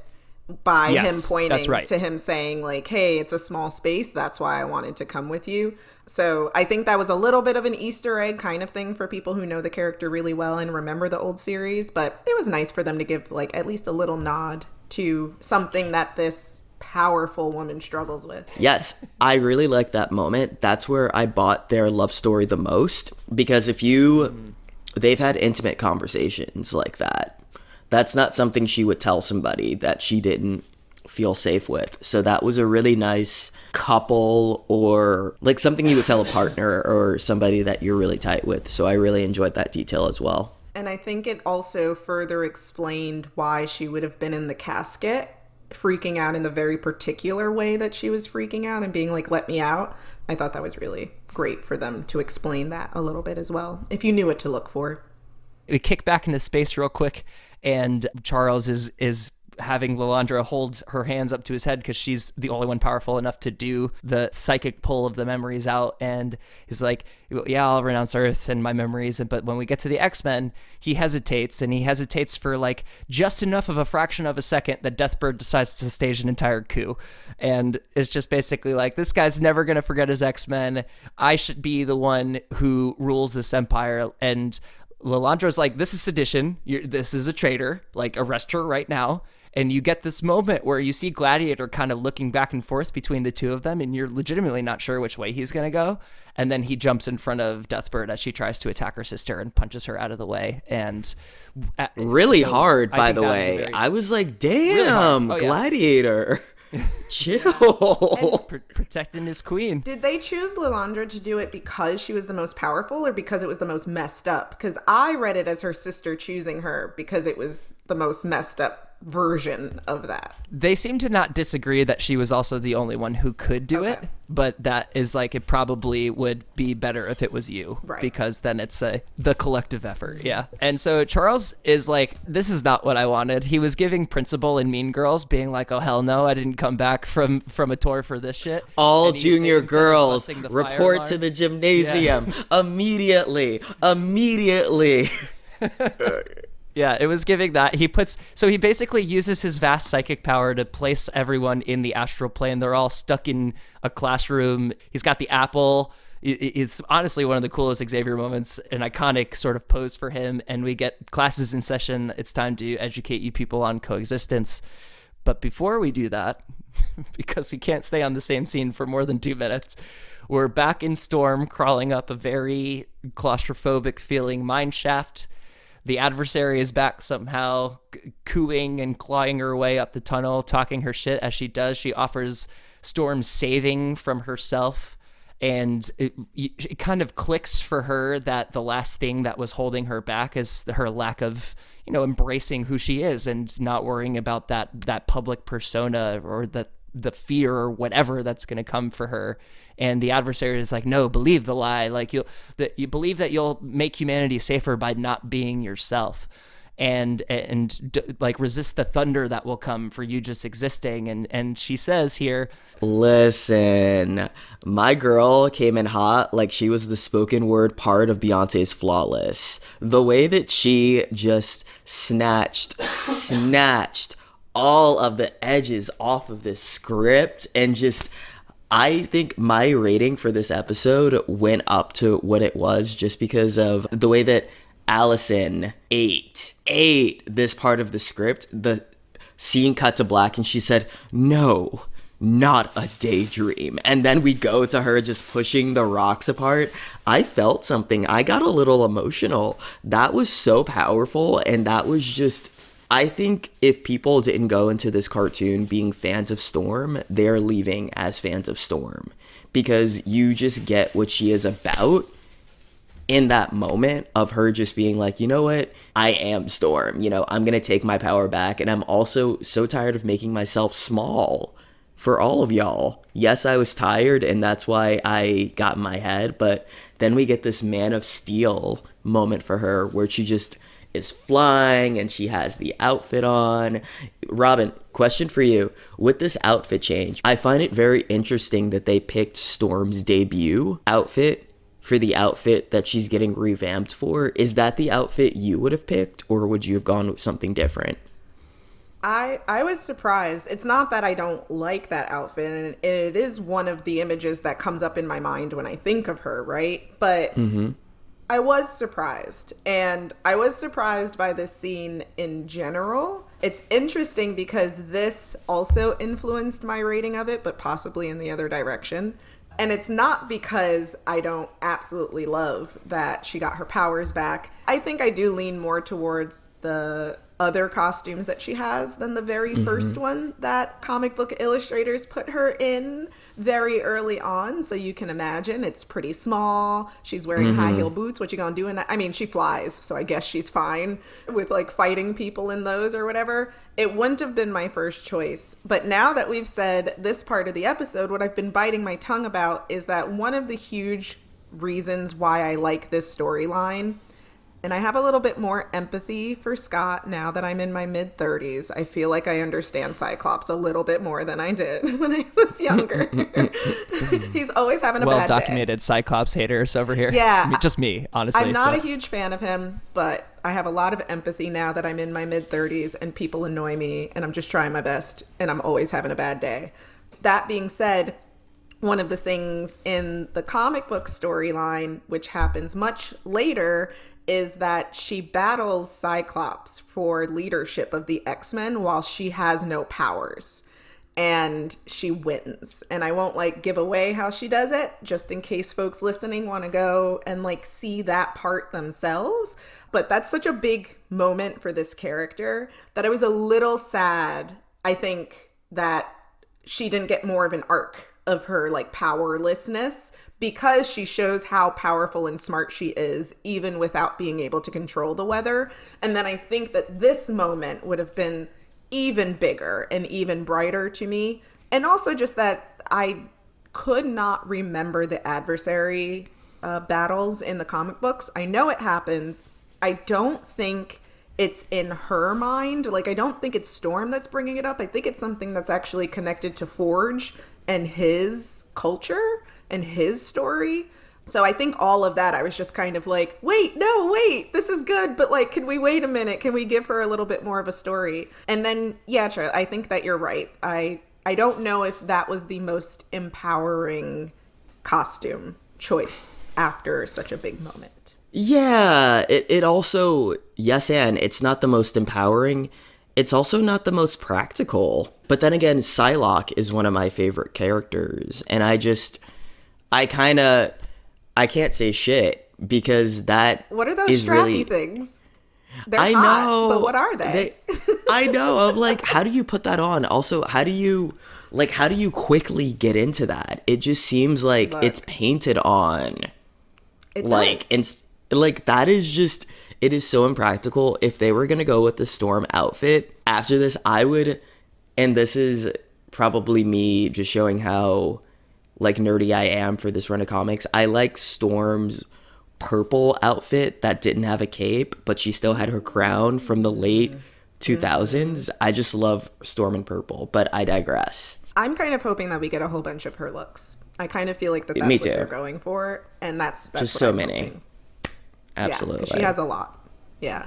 by him pointing to him saying like, hey, it's a small space, that's why I wanted to come with you. So I think that was a little bit of an Easter egg kind of thing for people who know the character really well and remember the old series, but it was nice for them to give like at least a little nod to something that this powerful woman struggles with. Yes, I really like that moment. That's where I bought their love story the most, because they've had intimate conversations like that. That's not something she would tell somebody that she didn't feel safe with. So that was a really nice couple, or like something you would tell a partner or somebody that you're really tight with. So I really enjoyed that detail as well. And I think it also further explained why she would have been in the casket, freaking out in the very particular way that she was freaking out and being like, let me out. I thought that was really great for them to explain that a little bit as well, if you knew what to look for. We kick back into space real quick, and Charles is having Lilandra hold her hands up to his head because she's the only one powerful enough to do the psychic pull of the memories out. And he's like, yeah, I'll renounce Earth and my memories. But when we get to the X-Men, he hesitates, and he hesitates for like just enough of a fraction of a second that Deathbird decides to stage an entire coup. And it's just basically like, this guy's never going to forget his X-Men. I should be the one who rules this empire. And Lilandro's like, this is sedition. This is a traitor. Like, arrest her right now. And you get this moment where you see Gladiator kind of looking back and forth between the two of them, and you're legitimately not sure which way he's going to go. And then he jumps in front of Deathbird as she tries to attack her sister and punches her out of the way. And really hard, by the way. I was like, damn, really Gladiator. Chill. Protecting his queen. Did they choose Lilandra to do it because she was the most powerful or because it was the most messed up? Because I read it as her sister choosing her because it was the most messed up version of that. They seem to not disagree that she was also the only one who could do it, but that is like, it probably would be better if it was you, right? Because then it's the collective effort. Yeah. And so Charles is like, this is not what I wanted. He was giving Principal and Mean Girls being like, oh hell no, I didn't come back from a tour for this shit. All junior girls report to the gymnasium immediately. Yeah, it was giving that. He basically uses his vast psychic power to place everyone in the astral plane. They're all stuck in a classroom. He's got the apple. It's honestly one of the coolest Xavier moments, an iconic sort of pose for him. And we get classes in session. It's time to educate you people on coexistence. But before we do that, because we can't stay on the same scene for more than 2 minutes, we're back in Storm, crawling up a very claustrophobic feeling mine shaft. The adversary is back somehow, cooing and clawing her way up the tunnel, talking her shit as she does. She offers Storm saving from herself, and it kind of clicks for her that the last thing that was holding her back is her lack of, embracing who she is and not worrying about that public persona or the fear or whatever that's going to come for her. And the adversary is like, no, believe the lie. Like you believe that you'll make humanity safer by not being yourself, and like resist the thunder that will come for you just existing. And she says here, listen, my girl came in hot like she was the spoken word part of Beyonce's Flawless. The way that she just snatched all of the edges off of this script, and just, I think my rating for this episode went up to what it was just because of the way that Allison ate this part of the script. The scene cut to black and she said, no, not a daydream. And then we go to her just pushing the rocks apart. I felt something. I got a little emotional. That was so powerful. And that was just, I think if people didn't go into this cartoon being fans of Storm, they're leaving as fans of Storm, because you just get what she is about in that moment of her just being like, you know what, I am Storm, I'm gonna take my power back. And I'm also so tired of making myself small for all of y'all. Yes, I was tired, and that's why I got in my head, but then we get this Man of Steel moment for her where she just is flying and she has the outfit on. Robyn, question for you. With this outfit change, I find it very interesting that they picked Storm's debut outfit for the outfit that she's getting revamped for. Is that the outfit you would have picked, or would you have gone with something different? I was surprised. It's not that I don't like that outfit, and it is one of the images that comes up in my mind when I think of her, right? But I was surprised, and I was surprised by this scene in general. It's interesting because this also influenced my rating of it, but possibly in the other direction. And it's not because I don't absolutely love that she got her powers back. I think I do lean more towards the other costumes that she has than the very first one that comic book illustrators put her in very early on. So you can imagine it's pretty small. She's wearing high heel boots. What you gonna do in that? I mean, she flies, so I guess she's fine with like fighting people in those or whatever. It wouldn't have been my first choice. But now that we've said this part of the episode, what I've been biting my tongue about is that one of the huge reasons why I like this storyline, and I have a little bit more empathy for Scott now that I'm in my mid-30s. I feel like I understand Cyclops a little bit more than I did when I was younger. He's always having a bad day. Well-documented Cyclops haters over here. Yeah. Just me, honestly. I'm not a huge fan of him, but I have a lot of empathy now that I'm in my mid-30s and people annoy me and I'm just trying my best and I'm always having a bad day. That being said, one of the things in the comic book storyline, which happens much later, is that she battles Cyclops for leadership of the X-Men while she has no powers. And she wins. And I won't like give away how she does it, just in case folks listening want to go and like see that part themselves. But that's such a big moment for this character that I was a little sad, I think, that she didn't get more of an arc of her like powerlessness, because she shows how powerful and smart she is even without being able to control the weather. And then I think that this moment would have been even bigger and even brighter to me. And also just that I could not remember the Adversary battles in the comic books. I know it happens. I don't think it's in her mind. Like, I don't think it's Storm that's bringing it up. I think it's something that's actually connected to Forge and his culture and his story. So I think all of that, I was just kind of like, wait, this is good. But like, can we wait a minute? Can we give her a little bit more of a story? And then, yeah, Charlie, I think that you're right. I don't know if that was the most empowering costume choice after such a big moment. Yeah, it also, yes, and it's not the most empowering. It's also not the most practical. But then again, Psylocke is one of my favorite characters. And I can't say shit because that What are those is strappy really, things? They're I hot, know, but what are they? I know. I'm like, how do you put that on? Also, how do you quickly get into that? It just seems like it's painted on. It like, does. like that is just, it is so impractical. If they were gonna go with the Storm outfit after this, I would, and this is probably me just showing how like nerdy I am for this run of comics. I like Storm's purple outfit that didn't have a cape, but she still had her crown from the late 2000s. I just love Storm in purple, but I digress. I'm kind of hoping that we get a whole bunch of her looks. I kind of feel like that's what they're going for, and that's just what so I'm many. hoping. Absolutely. Yeah, she has a lot. Yeah.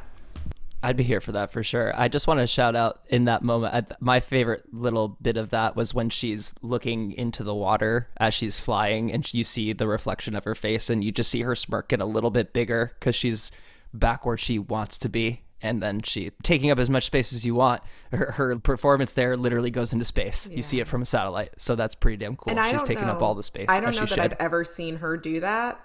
I'd be here for that for sure. I just want to shout out in that moment. My favorite little bit of that was when she's looking into the water as she's flying and you see the reflection of her face and you just see her smirk get a little bit bigger because she's back where she wants to be. And then she taking up as much space as you want. Her performance there literally goes into space. Yeah. You see it from a satellite. So that's pretty damn cool. And she's taking up all the space. I don't know that I've ever seen her do that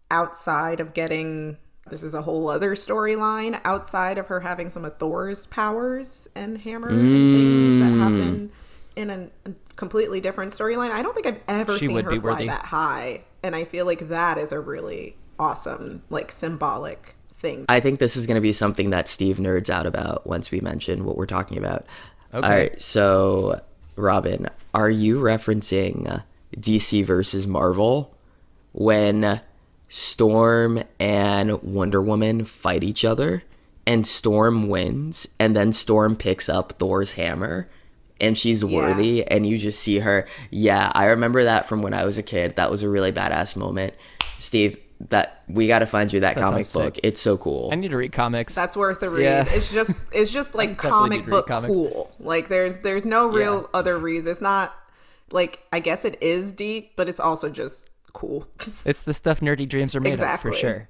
outside of getting... This is a whole other storyline outside of her having some of Thor's powers and hammer and things that happen in a completely different storyline. I don't think I've ever seen her fly that high. And I feel like that is a really awesome, like, symbolic thing. I think this is going to be something that Steve nerds out about once we mention what we're talking about. Okay. All right, so, Robyn, are you referencing DC versus Marvel when Storm and Wonder Woman fight each other and Storm wins and then Storm picks up Thor's hammer and she's worthy and you just see her? Yeah, I remember that from when I was a kid. That was a really badass moment. Steve, that we got to find you that comic book. It's so cool. I need to read comics. That's worth a read. Yeah. It's just like comic book cool. Like there's no real other reason. It's not like, I guess it is deep, but it's also just cool. It's the stuff nerdy dreams are made of, for sure.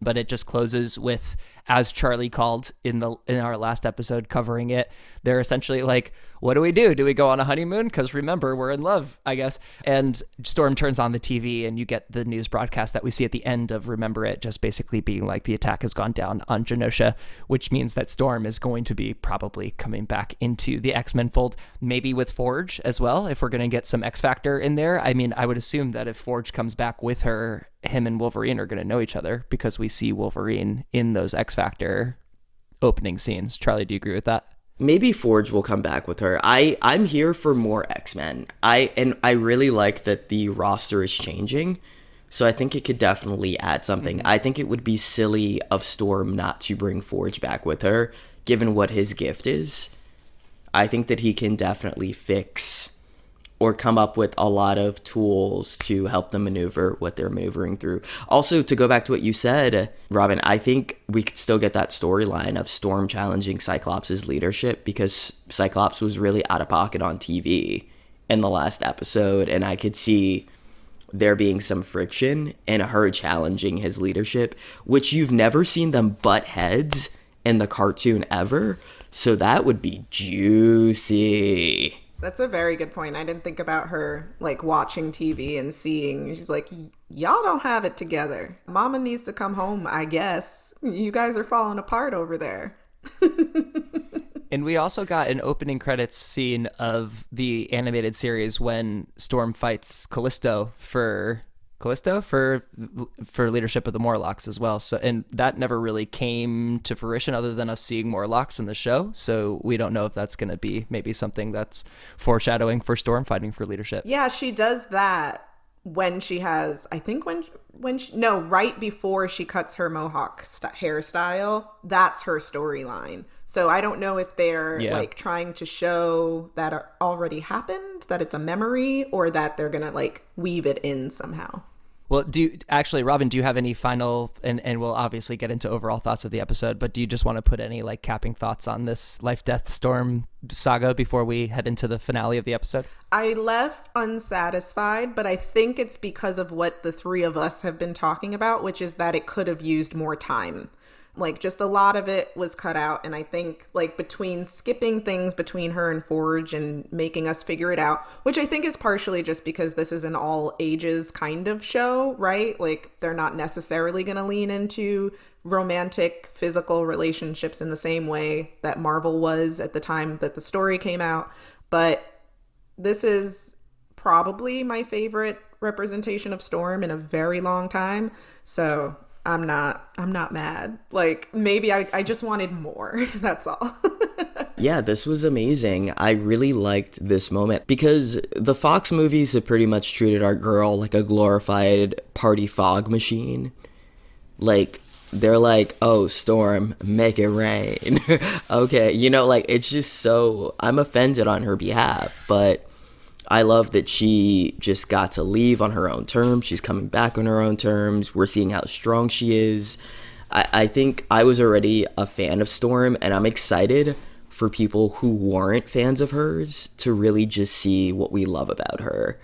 But it just closes with, as Charlie called in our last episode covering it, they're essentially like, what do we do? Do we go on a honeymoon? Because remember, we're in love, I guess. And Storm turns on the TV and you get the news broadcast that we see at the end of Remember It, just basically being like the attack has gone down on Genosha, which means that Storm is going to be probably coming back into the X-Men fold, maybe with Forge as well, if we're going to get some X-Factor in there. I mean, I would assume that if Forge comes back with her, him and Wolverine are going to know each other because we see Wolverine in those X-Factor opening scenes. Charlie, do you agree with that? Maybe Forge will come back with her. I'm here for more X-Men. I really like that the roster is changing. So I think it could definitely add something. Mm-hmm. I think it would be silly of Storm not to bring Forge back with her, given what his gift is. I think that he can definitely fix or come up with a lot of tools to help them maneuver what they're maneuvering through. Also, to go back to what you said, Robyn, I think we could still get that storyline of Storm challenging Cyclops' leadership because Cyclops was really out of pocket on TV in the last episode, and I could see there being some friction and her challenging his leadership, which you've never seen them butt heads in the cartoon ever. So that would be juicy. That's a very good point. I didn't think about her like watching TV and seeing, she's like, y'all don't have it together. Mama needs to come home, I guess. You guys are falling apart over there. And we also got an opening credits scene of the animated series when Storm fights Callisto for leadership of the Morlocks as well. So, and that never really came to fruition other than us seeing Morlocks in the show. So we don't know if that's going to be maybe something that's foreshadowing for Storm fighting for leadership. Yeah, she does that when she has, I think right before she cuts her mohawk hairstyle. That's her storyline. So I don't know if they're like trying to show that it already happened, that it's a memory, or that they're going to like weave it in somehow. Well, Robyn, do you have any final, and we'll obviously get into overall thoughts of the episode, but do you just want to put any like capping thoughts on this Life, Death, Storm saga before we head into the finale of the episode? I left unsatisfied, but I think it's because of what the three of us have been talking about, which is that it could have used more time. Like, just a lot of it was cut out. And I think, like, between skipping things between her and Forge and making us figure it out, which I think is partially just because this is an all ages kind of show, right? Like, they're not necessarily going to lean into romantic, physical relationships in the same way that Marvel was at the time that the story came out. But this is probably my favorite representation of Storm in a very long time. So I'm not mad. Like, maybe I just wanted more. That's all. Yeah, this was amazing. I really liked this moment because the Fox movies have pretty much treated our girl like a glorified party fog machine. Like, they're like, oh, Storm, make it rain. Okay, you know, like, it's just so, I'm offended on her behalf, but I love that she just got to leave on her own terms. She's coming back on her own terms. We're seeing how strong she is. I think I was already a fan of Storm, and I'm excited for people who weren't fans of hers to really just see what we love about her.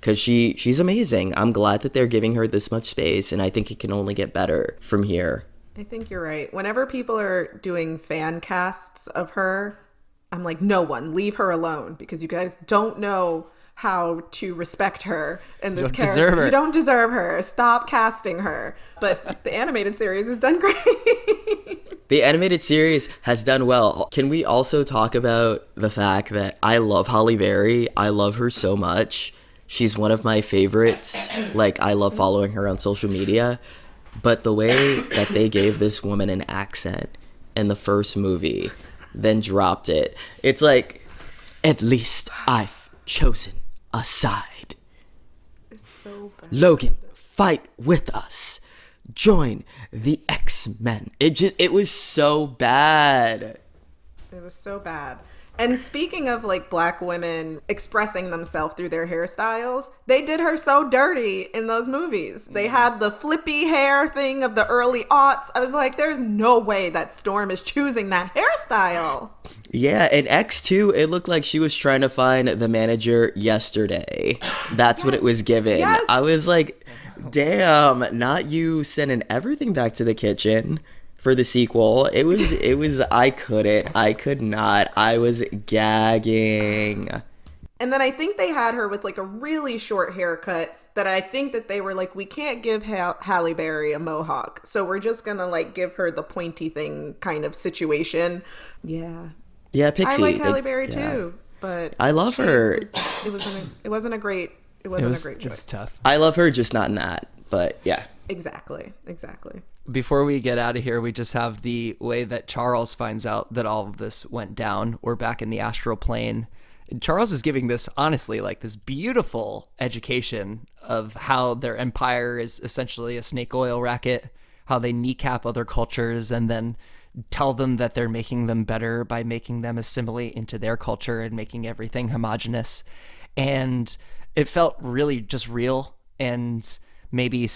Because she's amazing. I'm glad that they're giving her this much space, and I think it can only get better from here. I think you're right. Whenever people are doing fan casts of her, I'm like, no one, leave her alone, because you guys don't know how to respect her and this character. You don't deserve her. Stop casting her. But the animated series has done great. The animated series has done well. Can we also talk about the fact that I love Halle Berry? I love her so much. She's one of my favorites. Like, I love following her on social media. But the way that they gave this woman an accent in the first movie, then dropped it. It's like, at least I've chosen a side. It's so bad. Logan, fight with us. Join the X-Men. It was so bad. It was so bad. And speaking of like black women expressing themselves through their hairstyles, they did her so dirty in those movies. They had the flippy hair thing of the early aughts. I was like, there's no way that Storm is choosing that hairstyle. Yeah, in X2, it looked like she was trying to find the manager yesterday. That's what it was given. Yes. I was like, damn, not you sending everything back to the kitchen for the sequel. It was I could not. I was gagging. And then I think they had her with like a really short haircut that I think that they were like, we can't give Halle Berry a mohawk, so we're just gonna like give her the pointy thing kind of situation. Yeah, Pixie. I like Halle Berry too, but I love her. It wasn't a great choice. It's tough. I love her, just not in that. But yeah. Exactly. Before we get out of here, we just have the way that Charles finds out that all of this went down. We're back in the astral plane. And Charles is giving this, honestly, like this beautiful education of how their empire is essentially a snake oil racket, how they kneecap other cultures and then tell them that they're making them better by making them assimilate into their culture and making everything homogenous. And it felt really just real, and maybe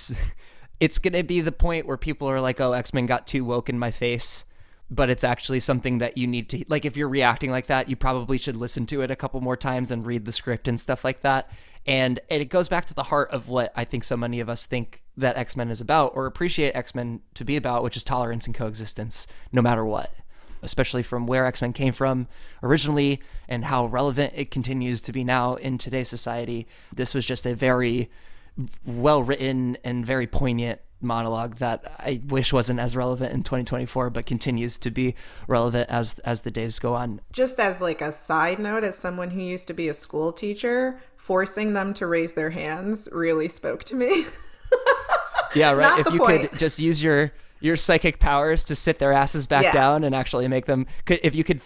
it's going to be the point where people are like, oh, X-Men got too woke in my face. but it's actually something that you need to, like, if you're reacting like that, you probably should listen to it a couple more times and read the script and stuff like that. And it goes back to the heart of what I think so many of us think that X-Men is about, or appreciate X-Men to be about, which is tolerance and coexistence, no matter what, especially from where X-Men came from originally and how relevant it continues to be now in today's society. This was just a very well-written and very poignant monologue that I wish wasn't as relevant in 2024, but continues to be relevant as the days go on. Just as like a side note, as someone who used to be a school teacher, forcing them to raise their hands really spoke to me. Yeah, right. Not if the you point. could just use your psychic powers to sit their asses back down and actually make them, if you could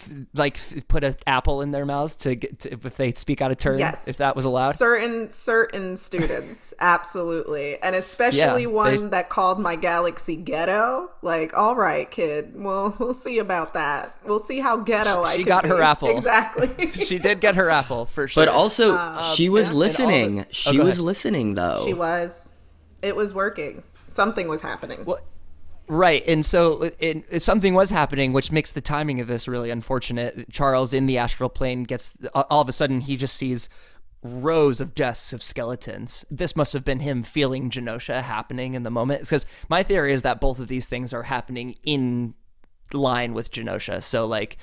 put an apple in their mouths to if they speak out of turn, if that was allowed. Certain students, absolutely. And especially one that called my galaxy ghetto. Like, all right, kid, we'll see about that. We'll see how ghetto I can be. She got her apple. Exactly. She did get her apple, for sure. But also, she was listening. She was listening, though. She was. It was working. Something was happening. Well, right, and so something was happening, which makes the timing of this really unfortunate. Charles, in the astral plane, gets, all of a sudden, he just sees rows of deaths of skeletons. This must have been him feeling Genosha happening in the moment, because my theory is that both of these things are happening in line with Genosha. So, like,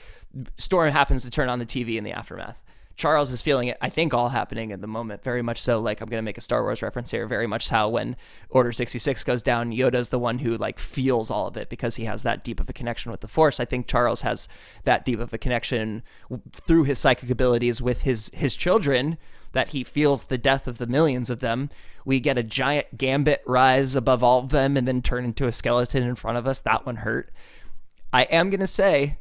Storm happens to turn on the TV in the aftermath. Charles is feeling it, I think, all happening in the moment, very much so. Like, I'm going to make a Star Wars reference here, very much how when Order 66 goes down, Yoda's the one who, like, feels all of it because he has that deep of a connection with the Force. I think Charles has that deep of a connection through his psychic abilities with his children, that he feels the death of the millions of them. We get a giant Gambit rise above all of them and then turn into a skeleton in front of us. That one hurt. I am going to say,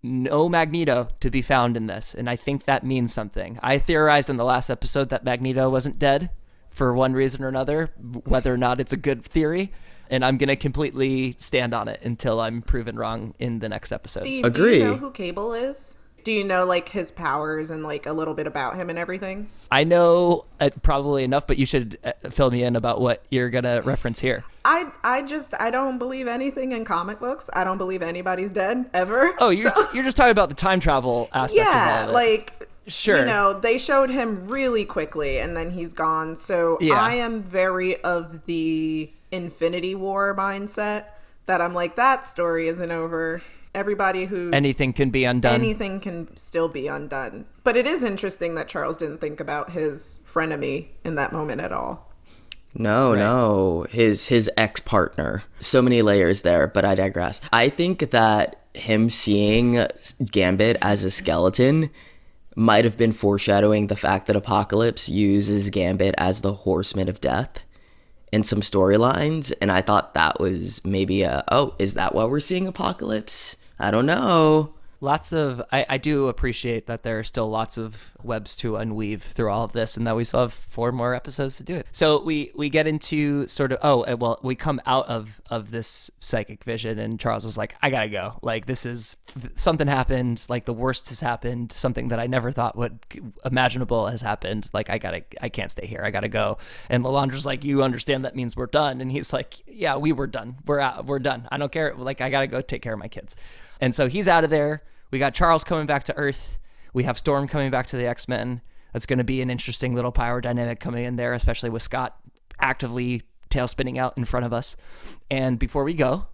no Magneto to be found in this, and I think that means something. I theorized in the last episode that Magneto wasn't dead for one reason or another, whether or not it's a good theory, and I'm going to completely stand on it until I'm proven wrong in the next episode. Steve, Agree. do you know who Cable is? Do you know, like, his powers and, like, a little bit about him and everything? I know probably enough, but you should fill me in about what you're going to reference here. I don't believe anything in comic books. I don't believe anybody's dead, ever. Oh, you're just talking about the time travel aspect of all of it. Like, sure. You know, they showed him really quickly, and then he's gone. So I am very of the Infinity War mindset, that I'm like, that story isn't over. Everybody who... Anything can be undone. Anything can still be undone. But it is interesting that Charles didn't think about his frenemy in that moment at all. No, his ex-partner. So many layers there, but I digress. I think that him seeing Gambit as a skeleton might have been foreshadowing the fact that Apocalypse uses Gambit as the Horseman of Death in some storylines, and I thought that was maybe is that why we're seeing Apocalypse? I don't know. I do appreciate that there are still lots of webs to unweave through all of this, and that we still have 4 more episodes to do it. So we get into sort of, we come out of this psychic vision, and Charles is like, I gotta go. Like, something happened, like the worst has happened, something that I never thought would imaginable has happened. Like, I can't stay here. I gotta go. And Lalandra's like, you understand that means we're done. And he's like, yeah, we were done. We're done. I don't care. Like, I gotta go take care of my kids. And so he's out of there. We got Charles coming back to Earth. We have Storm coming back to the X-Men. That's going to be an interesting little power dynamic coming in there, especially with Scott actively tail spinning out in front of us. And before we go,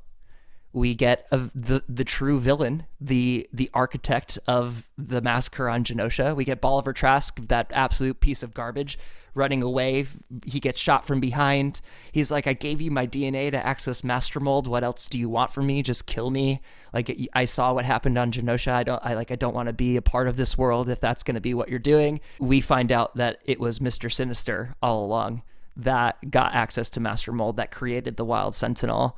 we get the true villain, the architect of the massacre on Genosha. We get Bolivar Trask, that absolute piece of garbage, running away. He gets shot from behind. He's like, I gave you my DNA to access Master Mold. What else do you want from me? Just kill me. Like, I saw what happened on Genosha. I don't want to be a part of this world if that's going to be what you're doing. We find out that it was Mr. Sinister all along that got access to Master Mold, that created the Wild Sentinel,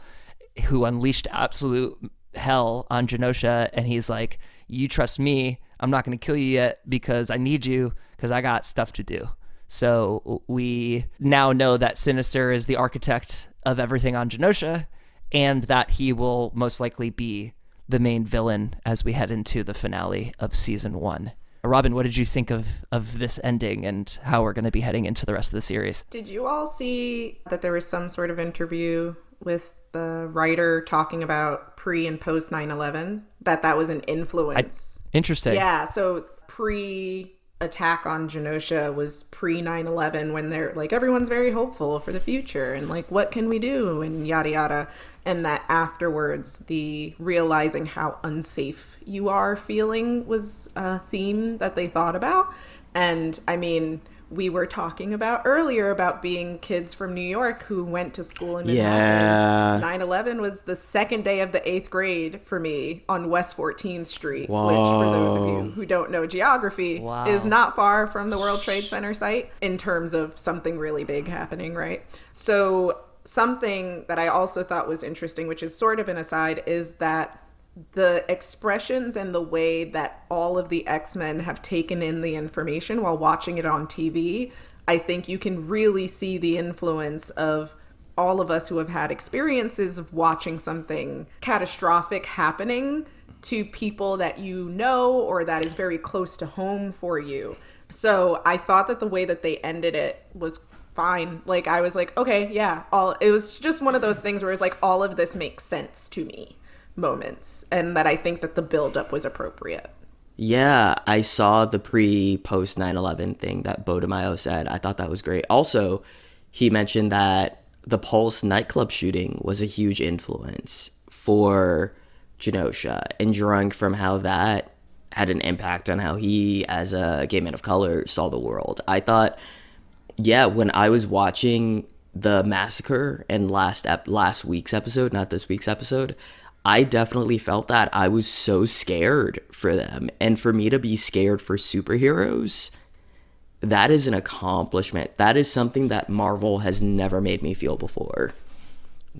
who unleashed absolute hell on Genosha. And he's like, you trust me. I'm not going to kill you yet because I need you, because I got stuff to do. So we now know that Sinister is the architect of everything on Genosha, and that he will most likely be the main villain as we head into the finale of season 1. Robyn, what did you think of this ending and how we're going to be heading into the rest of the series? Did you all see that there was some sort of interview with the writer talking about pre and post 9/11, that was an influence. Interesting. Yeah, so pre-attack on Genosha was pre 9/11, when they're like, everyone's very hopeful for the future and like, what can we do, and yada yada. And that afterwards, the realizing how unsafe you are feeling was a theme that they thought about. And I mean, we were talking about earlier about being kids from New York who went to school in Manhattan. 9/11 was the second day of the 8th grade for me on West 14th Street, Whoa. which, for those of you who don't know geography, is not far from the World Trade Center site in terms of something really big happening, right? So something that I also thought was interesting, which is sort of an aside, is that the expressions and the way that all of the X-Men have taken in the information while watching it on TV, I think you can really see the influence of all of us who have had experiences of watching something catastrophic happening to people that you know or that is very close to home for you. So I thought that the way that they ended it was fine. Like, I was like, okay, yeah, it was just one of those things where it's like, all of this makes sense to me moments, and that I think that the buildup was appropriate. Yeah, I saw the pre-post 9/11 thing that Bodemayo said. I thought that was great. Also, he mentioned that the Pulse nightclub shooting was a huge influence for Genosha, and drawing from how that had an impact on how he, as a gay man of color, saw the world. I thought, yeah, when I was watching the massacre in last week's episode, not this week's episode, I definitely felt that. I was so scared for them. And for me to be scared for superheroes, that is an accomplishment. That is something that Marvel has never made me feel before.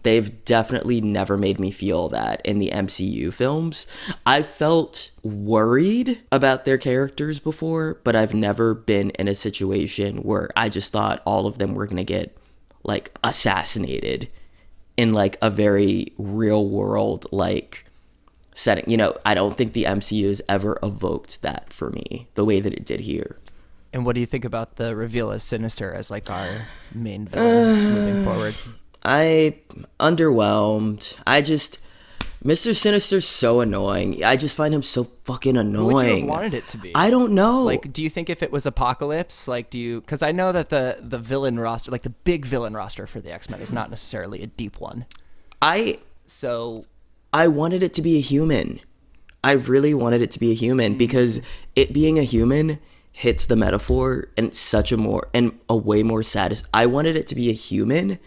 They've definitely never made me feel that in the MCU films. I felt worried about their characters before, but I've never been in a situation where I just thought all of them were going to get, like, assassinated in like a very real world like setting. You know, I don't think the MCU has ever evoked that for me the way that it did here. And what do you think about the reveal as Sinister as like our main villain moving forward? I underwhelmed. Mr. Sinister's so annoying. I just find him so fucking annoying. What would you have wanted it to be? I don't know. Like, do you think if it was Apocalypse, like, because I know that the villain roster, like the big villain roster for the X-Men is not necessarily a deep one. I wanted it to be a human. I really wanted it to be a human because it being a human hits the metaphor in such a way more satisfying. I wanted it to be a human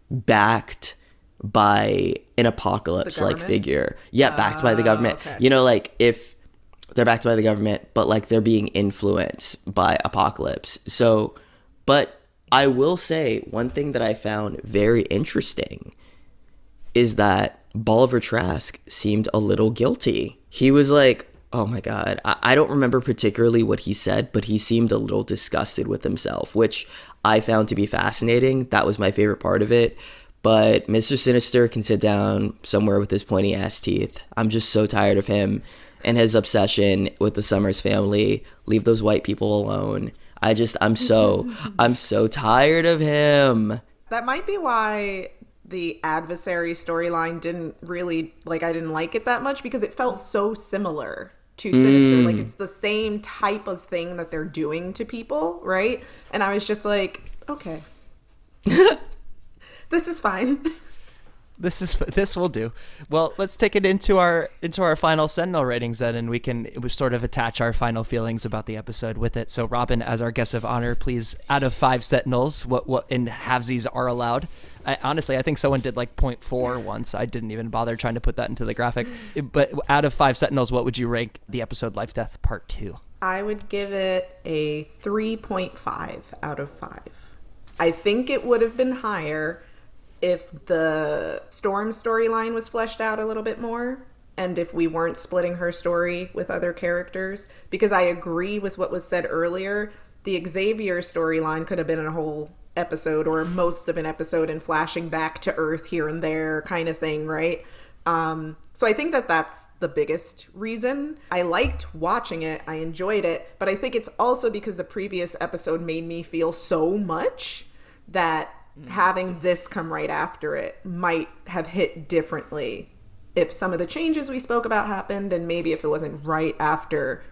backed by an Apocalypse-like figure. Yeah, backed by the government. Okay. You know, like, if they're backed by the government, but, like, they're being influenced by Apocalypse. So, but I will say one thing that I found very interesting is that Bolivar Trask seemed a little guilty. He was like, oh my God, I don't remember particularly what he said, but he seemed a little disgusted with himself, which I found to be fascinating. That was my favorite part of it. But Mr. Sinister can sit down somewhere with his pointy ass teeth. I'm just so tired of him and his obsession with the Summers family. Leave those white people alone. I'm so tired of him. That might be why the Adversary storyline didn't really, like, I didn't like it that much, because it felt so similar to Sinister. Like, it's the same type of thing that they're doing to people, right? And I was just like, okay. This is fine. This will do. Well, let's take it into our final Sentinel ratings then, and we sort of attach our final feelings about the episode with it. So, Robyn, as our guest of honor, please, out of 5 Sentinels, what in halvesies are allowed? Honestly, I think someone did like 0.4 once. I didn't even bother trying to put that into the graphic. But out of 5 Sentinels, what would you rank the episode Life Death Part 2? I would give it a 3.5 out of 5. I think it would have been higher if the Storm storyline was fleshed out a little bit more, and if we weren't splitting her story with other characters, because I agree with what was said earlier. The Xavier storyline could have been a whole episode or most of an episode and flashing back to Earth here and there kind of thing, right? So I think that that's the biggest reason. I liked watching it. I enjoyed it. But I think it's also because the previous episode made me feel so much that having this come right after it might have hit differently if some of the changes we spoke about happened, and maybe if it wasn't right after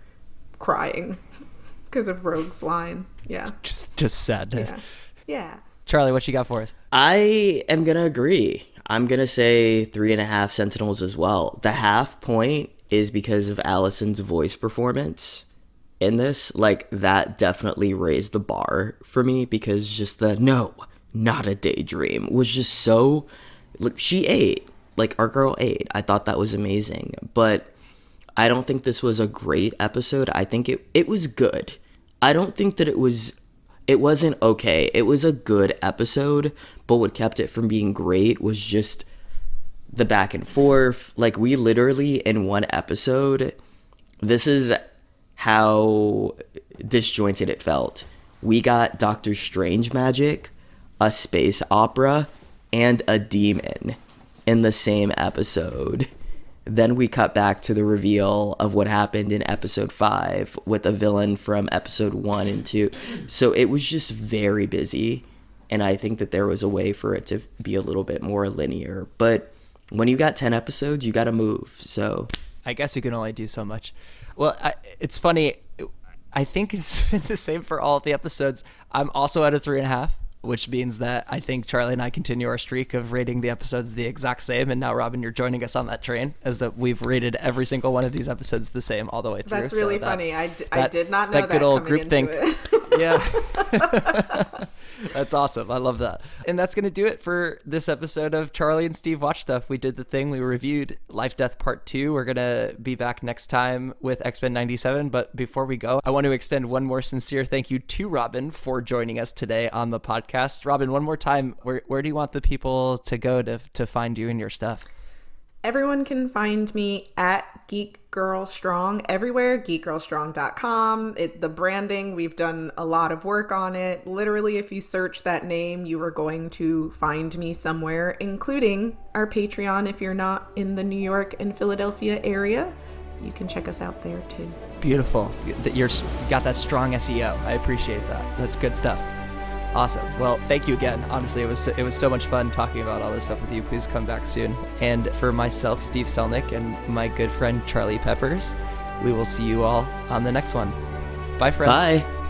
crying because of Rogue's line. Yeah. Just sadness. Yeah. Charlie, what you got for us? I am going to agree. I'm going to say 3.5 Sentinels as well. The half point is because of Allison's voice performance in this. Like, that definitely raised the bar for me, because just the no, not a daydream was just so, like, she ate. Like, our girl ate. I thought that was amazing. But I don't think this was a great episode. I think it was good. I don't think that it wasn't okay. It was a good episode, but what kept it from being great was just the back and forth. Like, we literally, in one episode, this is how disjointed it felt. We got Doctor Strange magic, a space opera, and a demon in the same episode. Then we cut back to the reveal of what happened in episode 5 with a villain from episode 1 and 2. So it was just very busy, and I think that there was a way for it to be a little bit more linear. But when you got 10 episodes, you got to move. So I guess you can only do so much. Well, it's funny. I think it's been the same for all of the episodes. I'm also at a 3.5. Which means that I think Charlie and I continue our streak of rating the episodes the exact same. And now, Robyn, you're joining us on that train, as that we've rated every single one of these episodes the same all the way through. That's really funny. I did not know that good old coming group into think. it. Yeah. That's awesome. I love that. And that's going to do it for this episode of Charlie and Steve Watch Stuff. We did the thing. We reviewed Life Death Part 2. We're going to be back next time with X-Men 97. But before we go, I want to extend one more sincere thank you to Robyn for joining us today on the podcast. Robyn, one more time, where do you want the people to go to find you and your stuff? Everyone can find me at GeekGirlStrong everywhere, geekgirlstrong.com. The branding, we've done a lot of work on it. Literally, if you search that name, you are going to find me somewhere, including our Patreon. If you're not in the New York and Philadelphia area, you can check us out there too. Beautiful. You got that strong SEO. I appreciate that. That's good stuff. Awesome. Well, thank you again. Honestly, it was so much fun talking about all this stuff with you. Please come back soon. And for myself, Steve Selnick, and my good friend Charlie Peppers, we will see you all on the next one. Bye, friends. Bye.